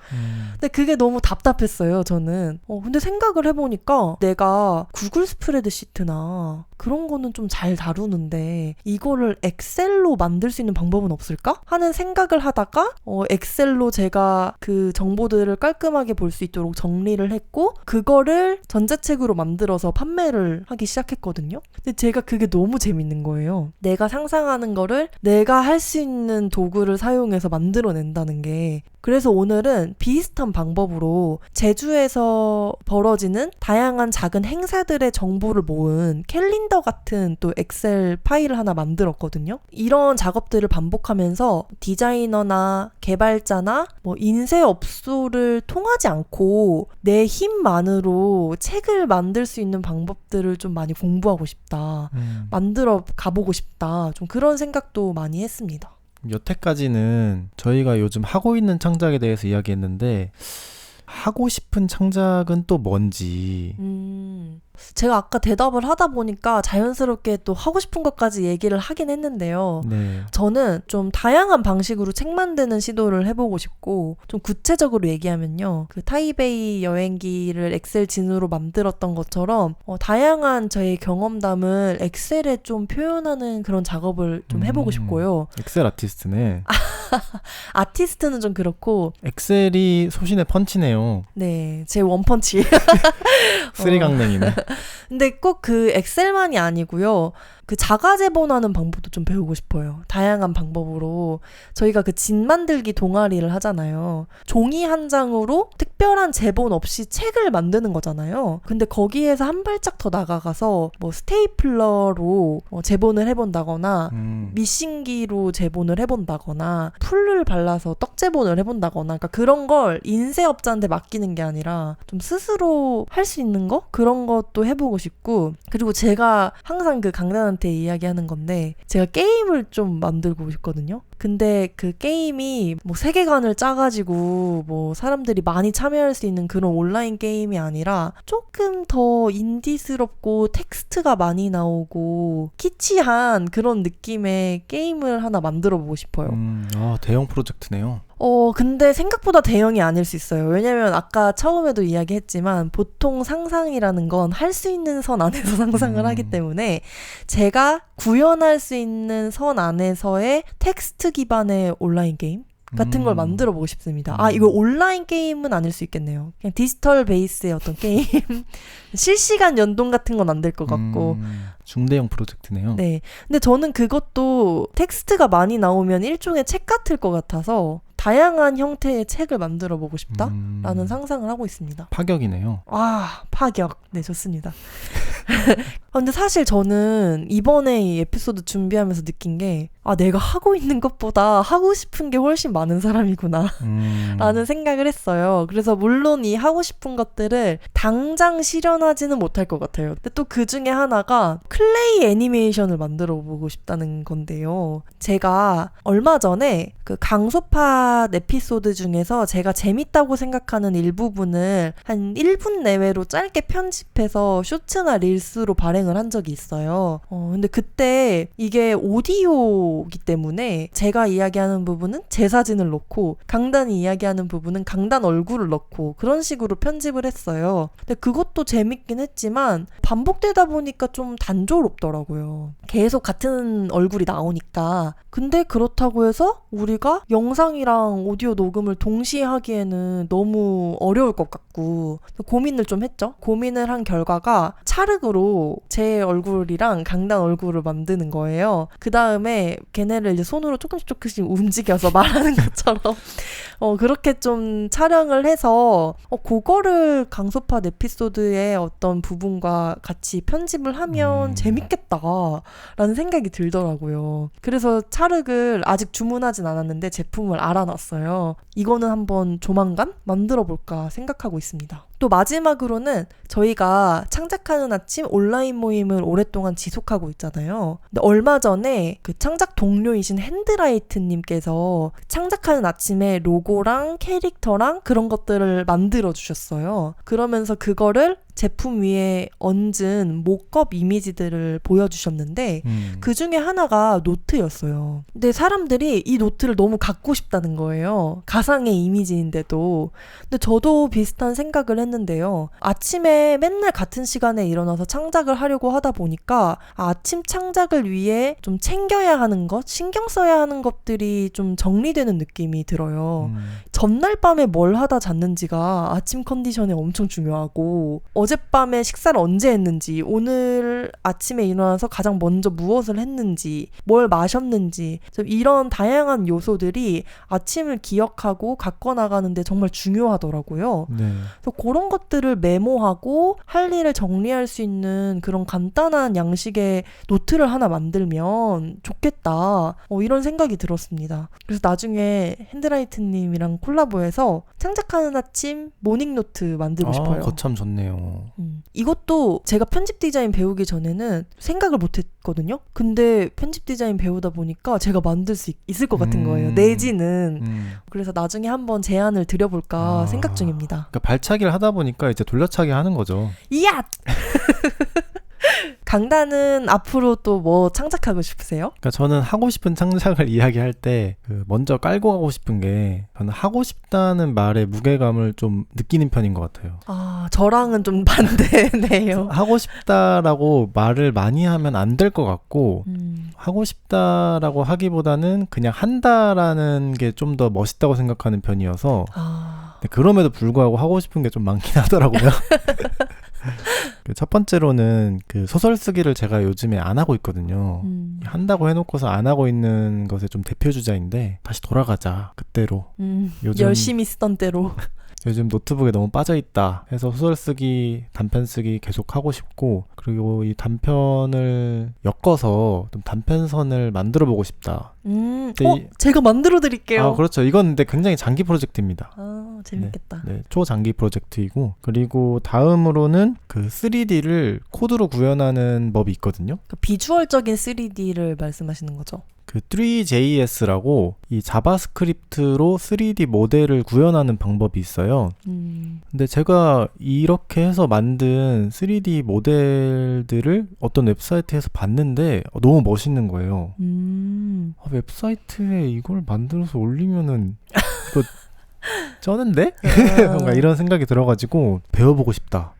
근데 그게 너무 답답했어요. 저는 근데 생각을 해보니까 내가 구글 스프레드시트나 그런 거는 좀 잘 다루는데 이거를 엑셀로 만들 수 있는 방법은 없을까? 하는 생각을 하다가 엑셀로 제가 그 정보들을 깔끔하게 볼 수 있도록 정리를 했고 그거를 전자책으로 만들어서 판매를 하기 시작했거든요. 근데 제가 그게 너무 재밌는 거예요. 내가 상상하는 거를 내가 할 수 있는 도구를 사용해서 만들어낸다는 게. 그래서 오늘은 비슷한 방법으로 제주에서 벌어지는 다양한 작은 행사들의 정보를 모은 캘린더 같은 또 엑셀 파일을 하나 만들었거든요. 이런 작업들을 반복하면서 디자이너나 개발자나 뭐 인쇄업소를 통하지 않고 내 힘만으로 책을 만들 수 있는 방법들을 좀 많이 공부하고 싶다. 만들어 가보고 싶다. 좀 그런 생각도 많이 했습니다. 여태까지는 저희가 요즘 하고 있는 창작에 대해서 이야기했는데 하고 싶은 창작은 또 뭔지 제가 아까 대답을 하다 보니까 자연스럽게 또 하고 싶은 것까지 얘기를 하긴 했는데요. 네. 저는 좀 다양한 방식으로 책 만드는 시도를 해보고 싶고 좀 구체적으로 얘기하면요. 그 타이베이 여행기를 엑셀 진으로 만들었던 것처럼 다양한 저의 경험담을 엑셀에 좀 표현하는 그런 작업을 좀 해보고 싶고요. 엑셀 아티스트네. 아티스트는 좀 그렇고 엑셀이 소신의 펀치네요. 네, 제 원펀치. 쓰리강냉이네. 근데 꼭 그 엑셀만이 아니고요. 그 자가 제본하는 방법도 좀 배우고 싶어요. 다양한 방법으로. 저희가 그 진 만들기 동아리를 하잖아요. 종이 한 장으로 특별한 제본 없이 책을 만드는 거잖아요. 근데 거기에서 한 발짝 더 나가가서 뭐 스테이플러로 제본을 해본다거나 미싱기로 제본을 해본다거나 풀을 발라서 떡 제본을 해본다거나 그러니까 그런 걸 인쇄업자한테 맡기는 게 아니라 좀 스스로 할 수 있는 거? 그런 것도 해보고 싶고 그리고 제가 항상 그 강단한테 이야기하는 건데 제가 게임을 좀 만들고 싶거든요. 근데 그 게임이 뭐 세계관을 짜가지고 뭐 사람들이 많이 참여할 수 있는 그런 온라인 게임이 아니라 조금 더 인디스럽고 텍스트가 많이 나오고 키치한 그런 느낌의 게임을 하나 만들어 보고 싶어요. 대형 프로젝트네요. 근데 생각보다 대형이 아닐 수 있어요. 왜냐면 아까 처음에도 이야기했지만 보통 상상이라는 건 할 수 있는 선 안에서 상상을 하기 때문에 제가 구현할 수 있는 선 안에서의 텍스트 기반의 온라인 게임 같은 걸 만들어 보고 싶습니다. 이거 온라인 게임은 아닐 수 있겠네요. 그냥 디지털 베이스의 어떤 게임. 실시간 연동 같은 건 안 될 것 같고. 중대형 프로젝트네요. 네. 근데 저는 그것도 텍스트가 많이 나오면 일종의 책 같을 것 같아서 다양한 형태의 책을 만들어 보고 싶다라는 상상을 하고 있습니다. 파격이네요. 파격. 네, 좋습니다. 근데 사실 저는 이번에 이 에피소드 준비하면서 느낀 게 내가 하고 있는 것보다 하고 싶은 게 훨씬 많은 사람이구나 라는 생각을 했어요. 그래서 물론 이 하고 싶은 것들을 당장 실현하지는 못할 것 같아요. 근데 또 그 중에 하나가 클레이 애니메이션을 만들어 보고 싶다는 건데요. 제가 얼마 전에 그 강소파 에피소드 중에서 제가 재밌다고 생각하는 일부분을 한 1분 내외로 짧게 편집해서 쇼츠나 릴스로 발행을 한 적이 있어요. 근데 그때 이게 오디오이기 때문에 제가 이야기하는 부분은 제 사진을 넣고 강단이 이야기하는 부분은 강단 얼굴을 넣고 그런 식으로 편집을 했어요. 근데 그것도 재밌긴 했지만 반복되다 보니까 좀 단조롭더라고요. 계속 같은 얼굴이 나오니까. 근데 그렇다고 해서 우리가 영상이랑 오디오 녹음을 동시에 하기에는 너무 어려울 것 같고 고민을 좀 했죠. 고민을 한 결과가 찰흙으로 제 얼굴이랑 강단 얼굴을 만드는 거예요. 그 다음에 걔네를 이제 손으로 조금씩 움직여서 말하는 것처럼 그렇게 좀 촬영을 해서 그거를 강소파 에피소드의 어떤 부분과 같이 편집을 하면 재밌겠다라는 생각이 들더라고요. 그래서 찰흙을 아직 주문하진 않았는데 제품을 알아놨어요. 이거는 한번 조만간 만들어볼까 생각하고 있습니다. 또 마지막으로는 저희가 창작하는 아침 온라인 모임을 오랫동안 지속하고 있잖아요. 근데 얼마 전에 그 창작 동료이신 핸드라이트님께서 창작하는 아침에 로고랑 캐릭터랑 그런 것들을 만들어 주셨어요. 그러면서 그거를 제품 위에 얹은 목겁 이미지들을 보여주셨는데 그 중에 하나가 노트였어요. 근데 사람들이 이 노트를 너무 갖고 싶다는 거예요. 가상의 이미지인데도. 근데 저도 비슷한 생각을 했는데요. 아침에 맨날 같은 시간에 일어나서 창작을 하려고 하다 보니까 아침 창작을 위해 좀 챙겨야 하는 것, 신경 써야 하는 것들이 좀 정리되는 느낌이 들어요. 전날 밤에 뭘 하다 잤는지가 아침 컨디션에 엄청 중요하고, 어젯밤에 식사를 언제 했는지, 오늘 아침에 일어나서 가장 먼저 무엇을 했는지, 뭘 마셨는지, 좀 이런 다양한 요소들이 아침을 기억하고 갖고 나가는데 정말 중요하더라고요. 네. 그래서 그런 것들을 메모하고 할 일을 정리할 수 있는 그런 간단한 양식의 노트를 하나 만들면 좋겠다. 이런 생각이 들었습니다. 그래서 나중에 핸드라이트님이랑 콜라보해서 창작하는 아침 모닝노트 만들고 싶어요. 거참 좋네요. 이것도 제가 편집 디자인 배우기 전에는 생각을 못했거든요. 근데 편집 디자인 배우다 보니까 제가 만들 수 있을 것 같은 거예요. 내지는. 그래서 나중에 한번 제안을 드려볼까 생각 중입니다. 그러니까 발차기를 하다 보니까 이제 돌려차기 하는 거죠. 이야! 강단은 앞으로 또 뭐 창작하고 싶으세요? 그러니까 저는 하고 싶은 창작을 이야기할 때 먼저 깔고 가고 싶은 게, 저는 하고 싶다는 말의 무게감을 좀 느끼는 편인 것 같아요. 저랑은 좀 반대네요. 하고 싶다라고 말을 많이 하면 안 될 것 같고, 하고 싶다라고 하기보다는 그냥 한다라는 게 좀 더 멋있다고 생각하는 편이어서 그럼에도 불구하고 하고 싶은 게 좀 많긴 하더라고요. 첫 번째로는 그 소설 쓰기를 제가 요즘에 안 하고 있거든요. 한다고 해놓고서 안 하고 있는 것의 좀 대표주자인데, 다시 돌아가자 그때로. 요즘 열심히 쓰던 때로. 요즘 노트북에 너무 빠져있다 해서 소설 쓰기, 단편 쓰기 계속 하고 싶고, 그리고 이 단편을 엮어서 좀 단편선을 만들어 보고 싶다. 제가 만들어 드릴게요. 그렇죠. 이건 근데 굉장히 장기 프로젝트입니다. 재밌겠다. 네, 초장기 프로젝트이고, 그리고 다음으로는 그 3D를 코드로 구현하는 법이 있거든요. 그 비주얼적인 3D를 말씀하시는 거죠? 그 3JS라고 이 자바스크립트로 3D 모델을 구현하는 방법이 있어요. 근데 제가 이렇게 해서 만든 3D 모델들을 어떤 웹사이트에서 봤는데 너무 멋있는 거예요. 웹사이트에 이걸 만들어서 올리면은 이거 쩌는데? 뭔가 이런 생각이 들어가지고 배워보고 싶다.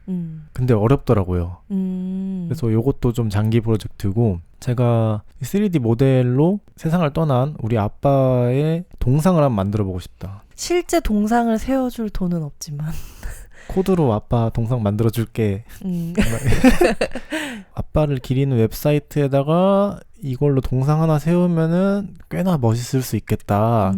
근데 어렵더라고요. 그래서 이것도 좀 장기 프로젝트고, 제가 3D 모델로 세상을 떠난 우리 아빠의 동상을 한번 만들어보고 싶다. 실제 동상을 세워줄 돈은 없지만 코드로 아빠 동상 만들어줄게. 아빠를 기리는 웹사이트에다가 이걸로 동상 하나 세우면은 꽤나 멋있을 수 있겠다.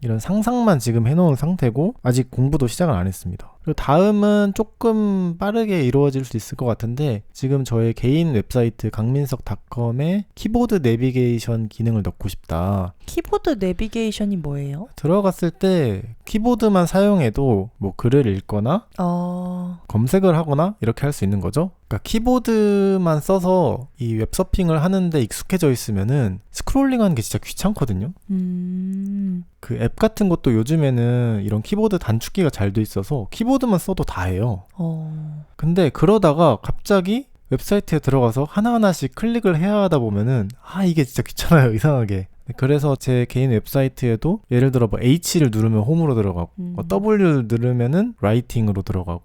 이런 상상만 지금 해놓은 상태고, 아직 공부도 시작을 안 했습니다. 그리고 다음은 조금 빠르게 이루어질 수 있을 것 같은데, 지금 저의 개인 웹사이트 강민석닷컴에 키보드 내비게이션 기능을 넣고 싶다. 키보드 내비게이션이 뭐예요? 들어갔을 때 키보드만 사용해도 뭐 글을 읽거나 검색을 하거나 이렇게 할 수 있는 거죠. 그러니까 키보드만 써서 이 웹서핑을 하는데 익숙해져 있으면은 스크롤링하는 게 진짜 귀찮거든요. 그 앱 같은 것도 요즘에는 이런 키보드 단축키가 잘 돼 있어서 키보드만 써도 다 해요. 근데 그러다가 갑자기 웹사이트에 들어가서 하나하나씩 클릭을 해야 하다 보면은 이게 진짜 귀찮아요, 이상하게. 그래서 제 개인 웹사이트에도 예를 들어 뭐 H를 누르면 홈으로 들어가고 W를 누르면은 라이팅으로 들어가고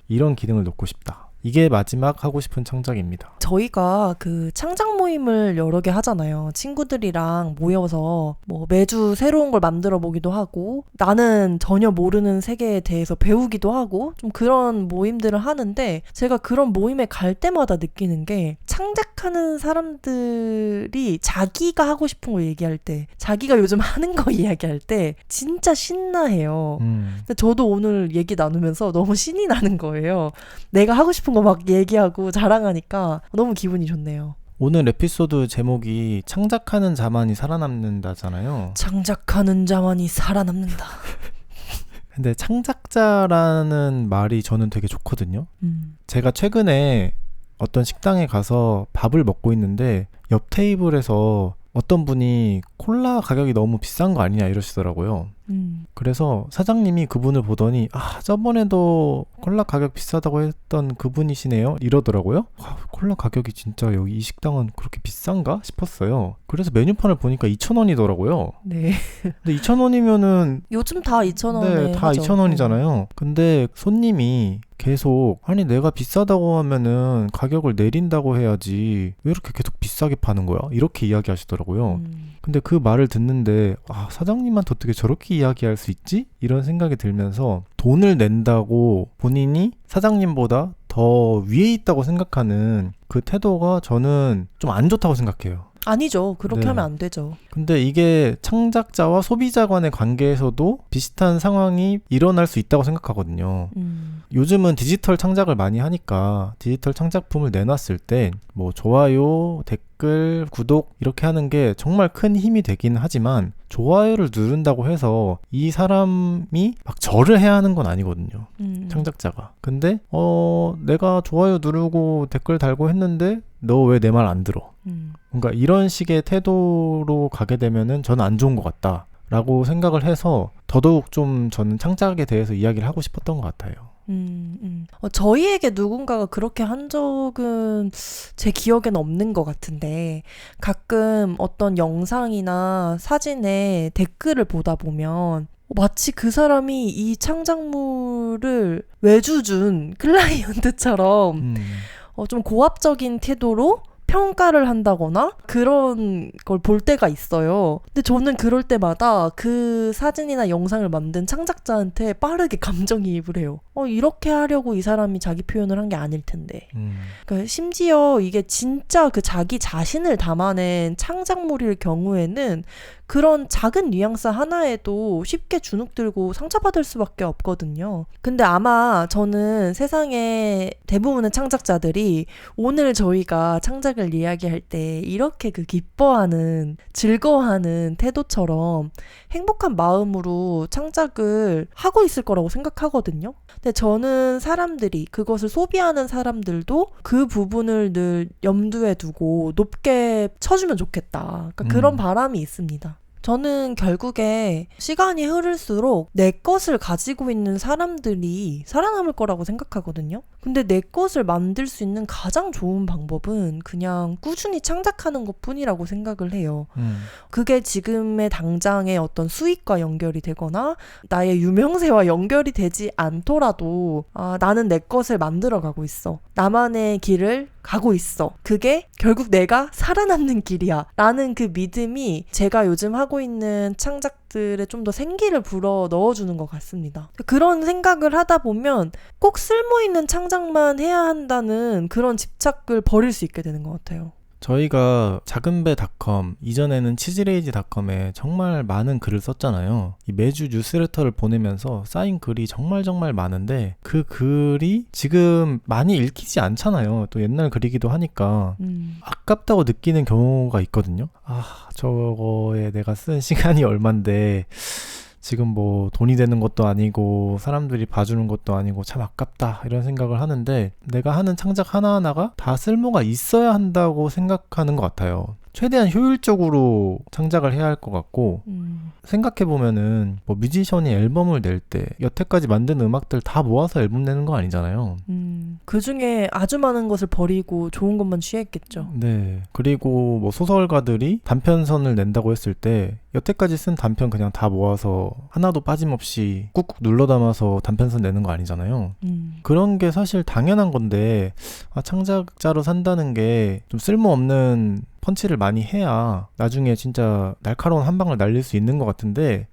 이런 기능을 넣고 싶다. 이게 마지막 하고 싶은 창작입니다. 저희가 그 창작 모임을 여러 개 하잖아요. 친구들이랑 모여서 뭐 매주 새로운 걸 만들어 보기도 하고, 나는 전혀 모르는 세계에 대해서 배우기도 하고, 좀 그런 모임들을 하는데, 제가 그런 모임에 갈 때마다 느끼는 게, 창작하는 사람들이 자기가 하고 싶은 거 얘기할 때, 자기가 요즘 하는 거 이야기할 때 진짜 신나해요. 근데 저도 오늘 얘기 나누면서 너무 신이 나는 거예요. 내가 하고 싶은 거 막 얘기하고 자랑하니까 너무 기분이 좋네요. 오늘 에피소드 제목이 창작하는 자만이 살아남는다잖아요. 창작하는 자만이 살아남는다. 근데 창작자라는 말이 저는 되게 좋거든요. 제가 최근에 어떤 식당에 가서 밥을 먹고 있는데 옆 테이블에서 어떤 분이 콜라 가격이 너무 비싼 거 아니냐 이러시더라고요. 그래서 사장님이 그분을 보더니 저번에도 콜라 가격 비싸다고 했던 그분이시네요 이러더라고요. 콜라 가격이 진짜 여기 이 식당은 그렇게 비싼가 싶었어요. 그래서 메뉴판을 보니까 2,000원이더라고요. 네. 근데 2,000원이면은 요즘 다 2,000원에 네, 다 하죠. 2,000원이잖아요. 근데 손님이 계속 아니 내가 비싸다고 하면은 가격을 내린다고 해야지 왜 이렇게 계속 비싸게 파는 거야? 이렇게 이야기하시더라고요. 근데 그 말을 듣는데 사장님한테 어떻게 저렇게 이야기할 수 있지? 이런 생각이 들면서 돈을 낸다고 본인이 사장님보다 더 위에 있다고 생각하는 그 태도가 저는 좀 안 좋다고 생각해요. 아니죠. 그렇게 네. 하면 안 되죠. 근데 이게 창작자와 소비자 간의 관계에서도 비슷한 상황이 일어날 수 있다고 생각하거든요. 요즘은 디지털 창작을 많이 하니까 디지털 창작품을 내놨을 때 뭐 좋아요, 댓글, 구독 이렇게 하는 게 정말 큰 힘이 되긴 하지만 좋아요를 누른다고 해서 이 사람이 막 절을 해야 하는 건 아니거든요. 창작자가. 근데 내가 좋아요 누르고 댓글 달고 했는데 너 왜 내 말 안 들어? 그러니까 이런 식의 태도로 가게 되면은 저는 안 좋은 것 같다 라고 생각을 해서 더더욱 좀 저는 창작에 대해서 이야기를 하고 싶었던 것 같아요. 저희에게 누군가가 그렇게 한 적은 제 기억에는 없는 것 같은데 가끔 어떤 영상이나 사진에 댓글을 보다 보면 마치 그 사람이 이 창작물을 외주준 클라이언트처럼 좀 고압적인 태도로 평가를 한다거나 그런 걸 볼 때가 있어요. 근데 저는 그럴 때마다 그 사진이나 영상을 만든 창작자한테 빠르게 감정이입을 해요. 이렇게 하려고 이 사람이 자기 표현을 한 게 아닐 텐데. 그러니까 심지어 이게 진짜 그 자기 자신을 담아낸 창작물일 경우에는 그런 작은 뉘앙스 하나에도 쉽게 주눅들고 상처받을 수밖에 없거든요. 근데 아마 저는 세상의 대부분의 창작자들이 오늘 저희가 창작을 이야기할 때 이렇게 그 기뻐하는, 즐거워하는 태도처럼 행복한 마음으로 창작을 하고 있을 거라고 생각하거든요. 근데 저는 사람들이, 그것을 소비하는 사람들도 그 부분을 늘 염두에 두고 높게 쳐주면 좋겠다. 그러니까 그런 바람이 있습니다. 저는 결국에 시간이 흐를수록 내 것을 가지고 있는 사람들이 살아남을 거라고 생각하거든요. 근데 내 것을 만들 수 있는 가장 좋은 방법은 그냥 꾸준히 창작하는 것뿐이라고 생각을 해요. 그게 지금의 당장의 어떤 수익과 연결이 되거나 나의 유명세와 연결이 되지 않더라도 나는 내 것을 만들어가고 있어. 나만의 길을 가고 있어. 그게 결국 내가 살아남는 길이야. 라는 그 믿음이 제가 요즘 하고 있는 창작들에 좀 더 생기를 불어 넣어주는 것 같습니다. 그런 생각을 하다 보면 꼭 쓸모있는 창작만 해야 한다는 그런 집착을 버릴 수 있게 되는 것 같아요. 저희가 작은배.com, 이전에는 치즈레이지.com에 정말 많은 글을 썼잖아요. 매주 뉴스레터를 보내면서 쌓인 글이 정말 많은데 그 글이 지금 많이 읽히지 않잖아요. 또 옛날 글이기도 하니까 아깝다고 느끼는 경우가 있거든요. 저거에 내가 쓴 시간이 얼만데 지금 뭐 돈이 되는 것도 아니고 사람들이 봐주는 것도 아니고 참 아깝다 이런 생각을 하는데 내가 하는 창작 하나하나가 다 쓸모가 있어야 한다고 생각하는 것 같아요. 최대한 효율적으로 창작을 해야 할 것 같고 생각해보면은 뭐 뮤지션이 앨범을 낼 때 여태까지 만든 음악들 다 모아서 앨범 내는 거 아니잖아요. 그 중에 아주 많은 것을 버리고 좋은 것만 취했겠죠. 네. 그리고 뭐 소설가들이 단편선을 낸다고 했을 때 여태까지 쓴 단편 그냥 다 모아서 하나도 빠짐없이 꾹꾹 눌러 담아서 단편선 내는 거 아니잖아요. 그런 게 사실 당연한 건데 창작자로 산다는 게 좀 쓸모없는 펀치를 많이 해야 나중에 진짜 날카로운 한 방을 날릴 수 있는 것 같은데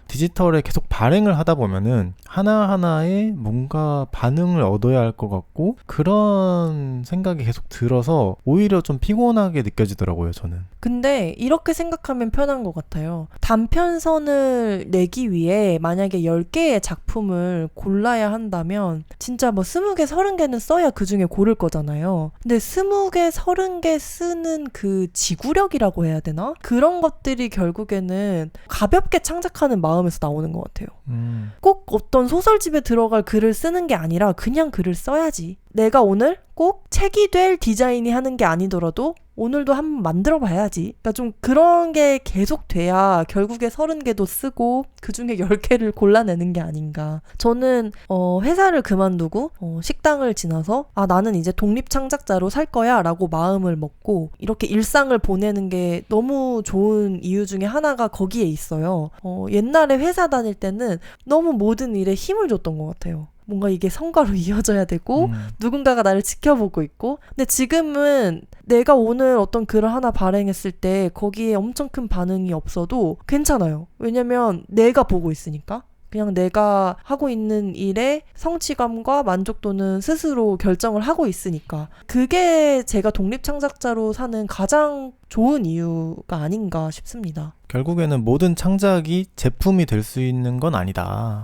디지털에 계속 발행을 하다 보면은 하나하나에 뭔가 반응을 얻어야 할 것 같고 그런 생각이 계속 들어서 오히려 좀 피곤하게 느껴지더라고요, 저는. 근데 이렇게 생각하면 편한 것 같아요. 단편선을 내기 위해 만약에 10개의 작품을 골라야 한다면 진짜 뭐 20개, 30개는 써야 그 중에 고를 거잖아요. 근데 20개, 30개 쓰는 그 지구력이라고 해야 되나? 그런 것들이 결국에는 가볍게 창작하는 마음에서 나오는 것 같아요. 꼭 어떤 소설집에 들어갈 글을 쓰는 게 아니라 그냥 글을 써야지. 내가 오늘 꼭 책이 될 디자인이 하는 게 아니더라도 오늘도 한번 만들어 봐야지. 그러니까 좀 그런 게 계속 돼야 결국에 30개도 쓰고 그중에 10개를 골라내는 게 아닌가. 저는 회사를 그만두고 식당을 지나서 나는 이제 독립창작자로 살 거야 라고 마음을 먹고 이렇게 일상을 보내는 게 너무 좋은 이유 중에 하나가 거기에 있어요. 옛날에 회사 다닐 때는 너무 모든 일에 힘을 줬던 것 같아요. 뭔가 이게 성과로 이어져야 되고 누군가가 나를 지켜보고 있고, 근데 지금은 내가 오늘 어떤 글을 하나 발행했을 때 거기에 엄청 큰 반응이 없어도 괜찮아요. 왜냐면 내가 보고 있으니까. 그냥 내가 하고 있는 일에 성취감과 만족도는 스스로 결정을 하고 있으니까. 그게 제가 독립창작자로 사는 가장 좋은 이유가 아닌가 싶습니다. 결국에는 모든 창작이 제품이 될 수 있는 건 아니다.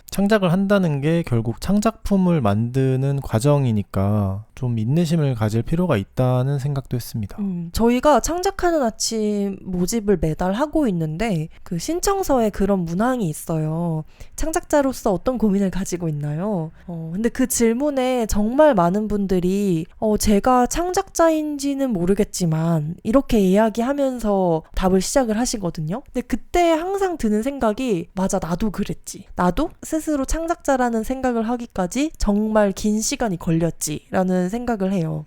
창작을 한다는 게 결국 창작품을 만드는 과정이니까 좀 인내심을 가질 필요가 있다는 생각도 했습니다. 저희가 창작하는 아침 모집을 매달 하고 있는데 그 신청서에 그런 문항이 있어요. 창작자로서 어떤 고민을 가지고 있나요? 근데 그 질문에 정말 많은 분들이 제가 창작자인지는 모르겠지만 이렇게 이야기하면서 답을 시작을 하시거든요. 근데 그때 항상 드는 생각이 맞아, 나도 그랬지. 나도 스스로 창작자라는 생각을 하기까지 정말 긴 시간이 걸렸지 라는 생각을 해요.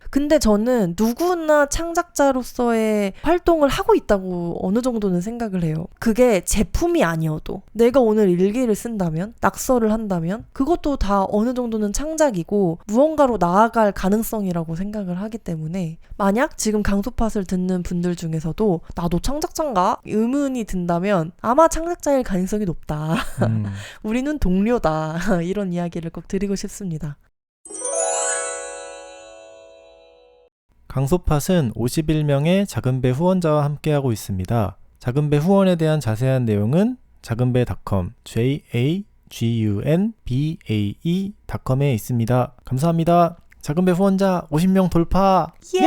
근데 저는 누구나 창작자로서의 활동을 하고 있다고 어느 정도는 생각을 해요. 그게 제품이 아니어도 내가 오늘 일기를 쓴다면, 낙서를 한다면 그것도 다 어느 정도는 창작이고 무언가로 나아갈 가능성이라고 생각을 하기 때문에 만약 지금 강소팟을 듣는 분들 중에서도 나도 창작자인가? 의문이 든다면 아마 창작자일 가능성이 높다. 우리는 동료다. 이런 이야기를 꼭 드리고 싶습니다. 강소팟은 51명의 작은배 후원자와 함께하고 있습니다. 작은배 후원에 대한 자세한 내용은 작은배.com, jagunbae.com에 있습니다. 감사합니다. 작은배 후원자 50명 돌파! 예!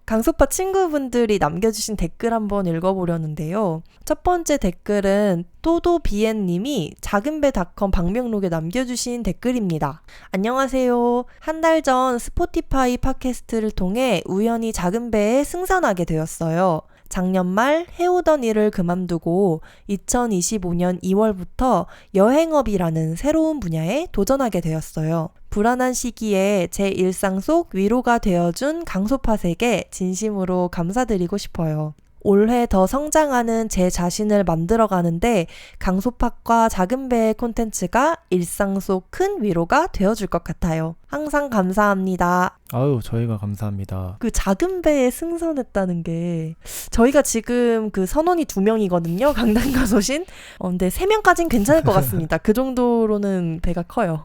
강소팟 친구분들이 남겨주신 댓글 한번 읽어보려는데요. 첫 번째 댓글은 또도비엔님이 작은배.com 방명록에 남겨주신 댓글입니다. 안녕하세요. 한 달 전 스포티파이 팟캐스트를 통해 우연히 작은배에 승선하게 되었어요. 작년 말 해오던 일을 그만두고 2025년 2월부터 여행업이라는 새로운 분야에 도전하게 되었어요. 불안한 시기에 제 일상 속 위로가 되어준 강소팟에게 진심으로 감사드리고 싶어요. 올해 더 성장하는 제 자신을 만들어가는데 강소팟과 작은배의 콘텐츠가 일상 속 큰 위로가 되어줄 것 같아요. 항상 감사합니다. 아유, 저희가 감사합니다. 그 작은배에 승선했다는 게 저희가 지금 그 선원이 2명이거든요. 강단과 소신. 근데 3명까지는 괜찮을 것 같습니다. 그 정도로는 배가 커요.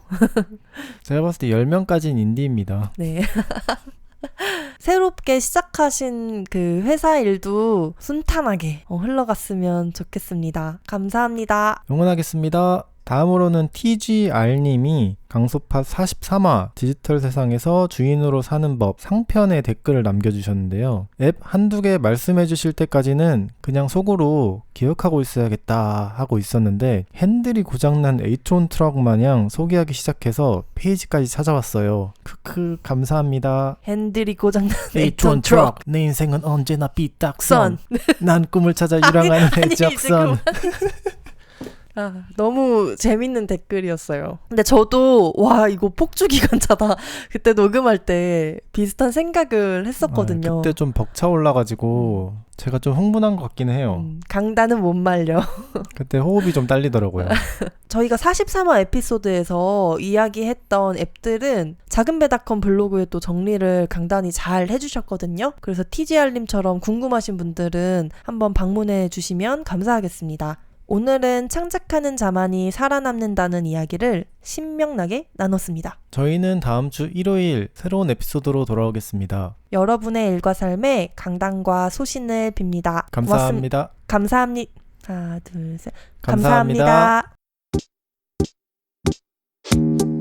제가 봤을 때 10명까지는 인디입니다. 네. 새롭게 시작하신 그 회사 일도 순탄하게 흘러갔으면 좋겠습니다. 감사합니다. 응원하겠습니다. 다음으로는 TGR님이 강소팟 43화 디지털 세상에서 주인으로 사는 법 상편에 댓글을 남겨주셨는데요. 앱 한두 개 말씀해 주실 때까지는 그냥 속으로 기억하고 있어야겠다 하고 있었는데 핸들이 고장난 에이트론 트럭 마냥 소개하기 시작해서 페이지까지 찾아왔어요. 크크 감사합니다. 핸들이 고장난 에이트론 트럭. 내 인생은 언제나 삐딱선. 난 꿈을 찾아 유랑하는 해적선. 너무 재밌는 댓글이었어요. 근데 저도 와 이거 폭주기관차다. 그때 녹음할 때 비슷한 생각을 했었거든요. 그때 좀 벅차올라가지고 제가 좀 흥분한 것 같긴 해요. 강단은 못 말려. 그때 호흡이 좀 딸리더라고요. 저희가 43화 에피소드에서 이야기했던 앱들은 작은배.com 블로그에 또 정리를 강단이 잘 해주셨거든요. 그래서 TGR님처럼 궁금하신 분들은 한번 방문해 주시면 감사하겠습니다. 오늘은 창작하는 자만이 살아남는다는 이야기를 신명나게 나눴습니다. 저희는 다음 주 일요일 새로운 에피소드로 돌아오겠습니다. 여러분의 일과 삶에 강단과 소신을 빕니다. 감사합니다. 감사합니다. 하나, 둘, 셋. 감사합니다. 감사합니다.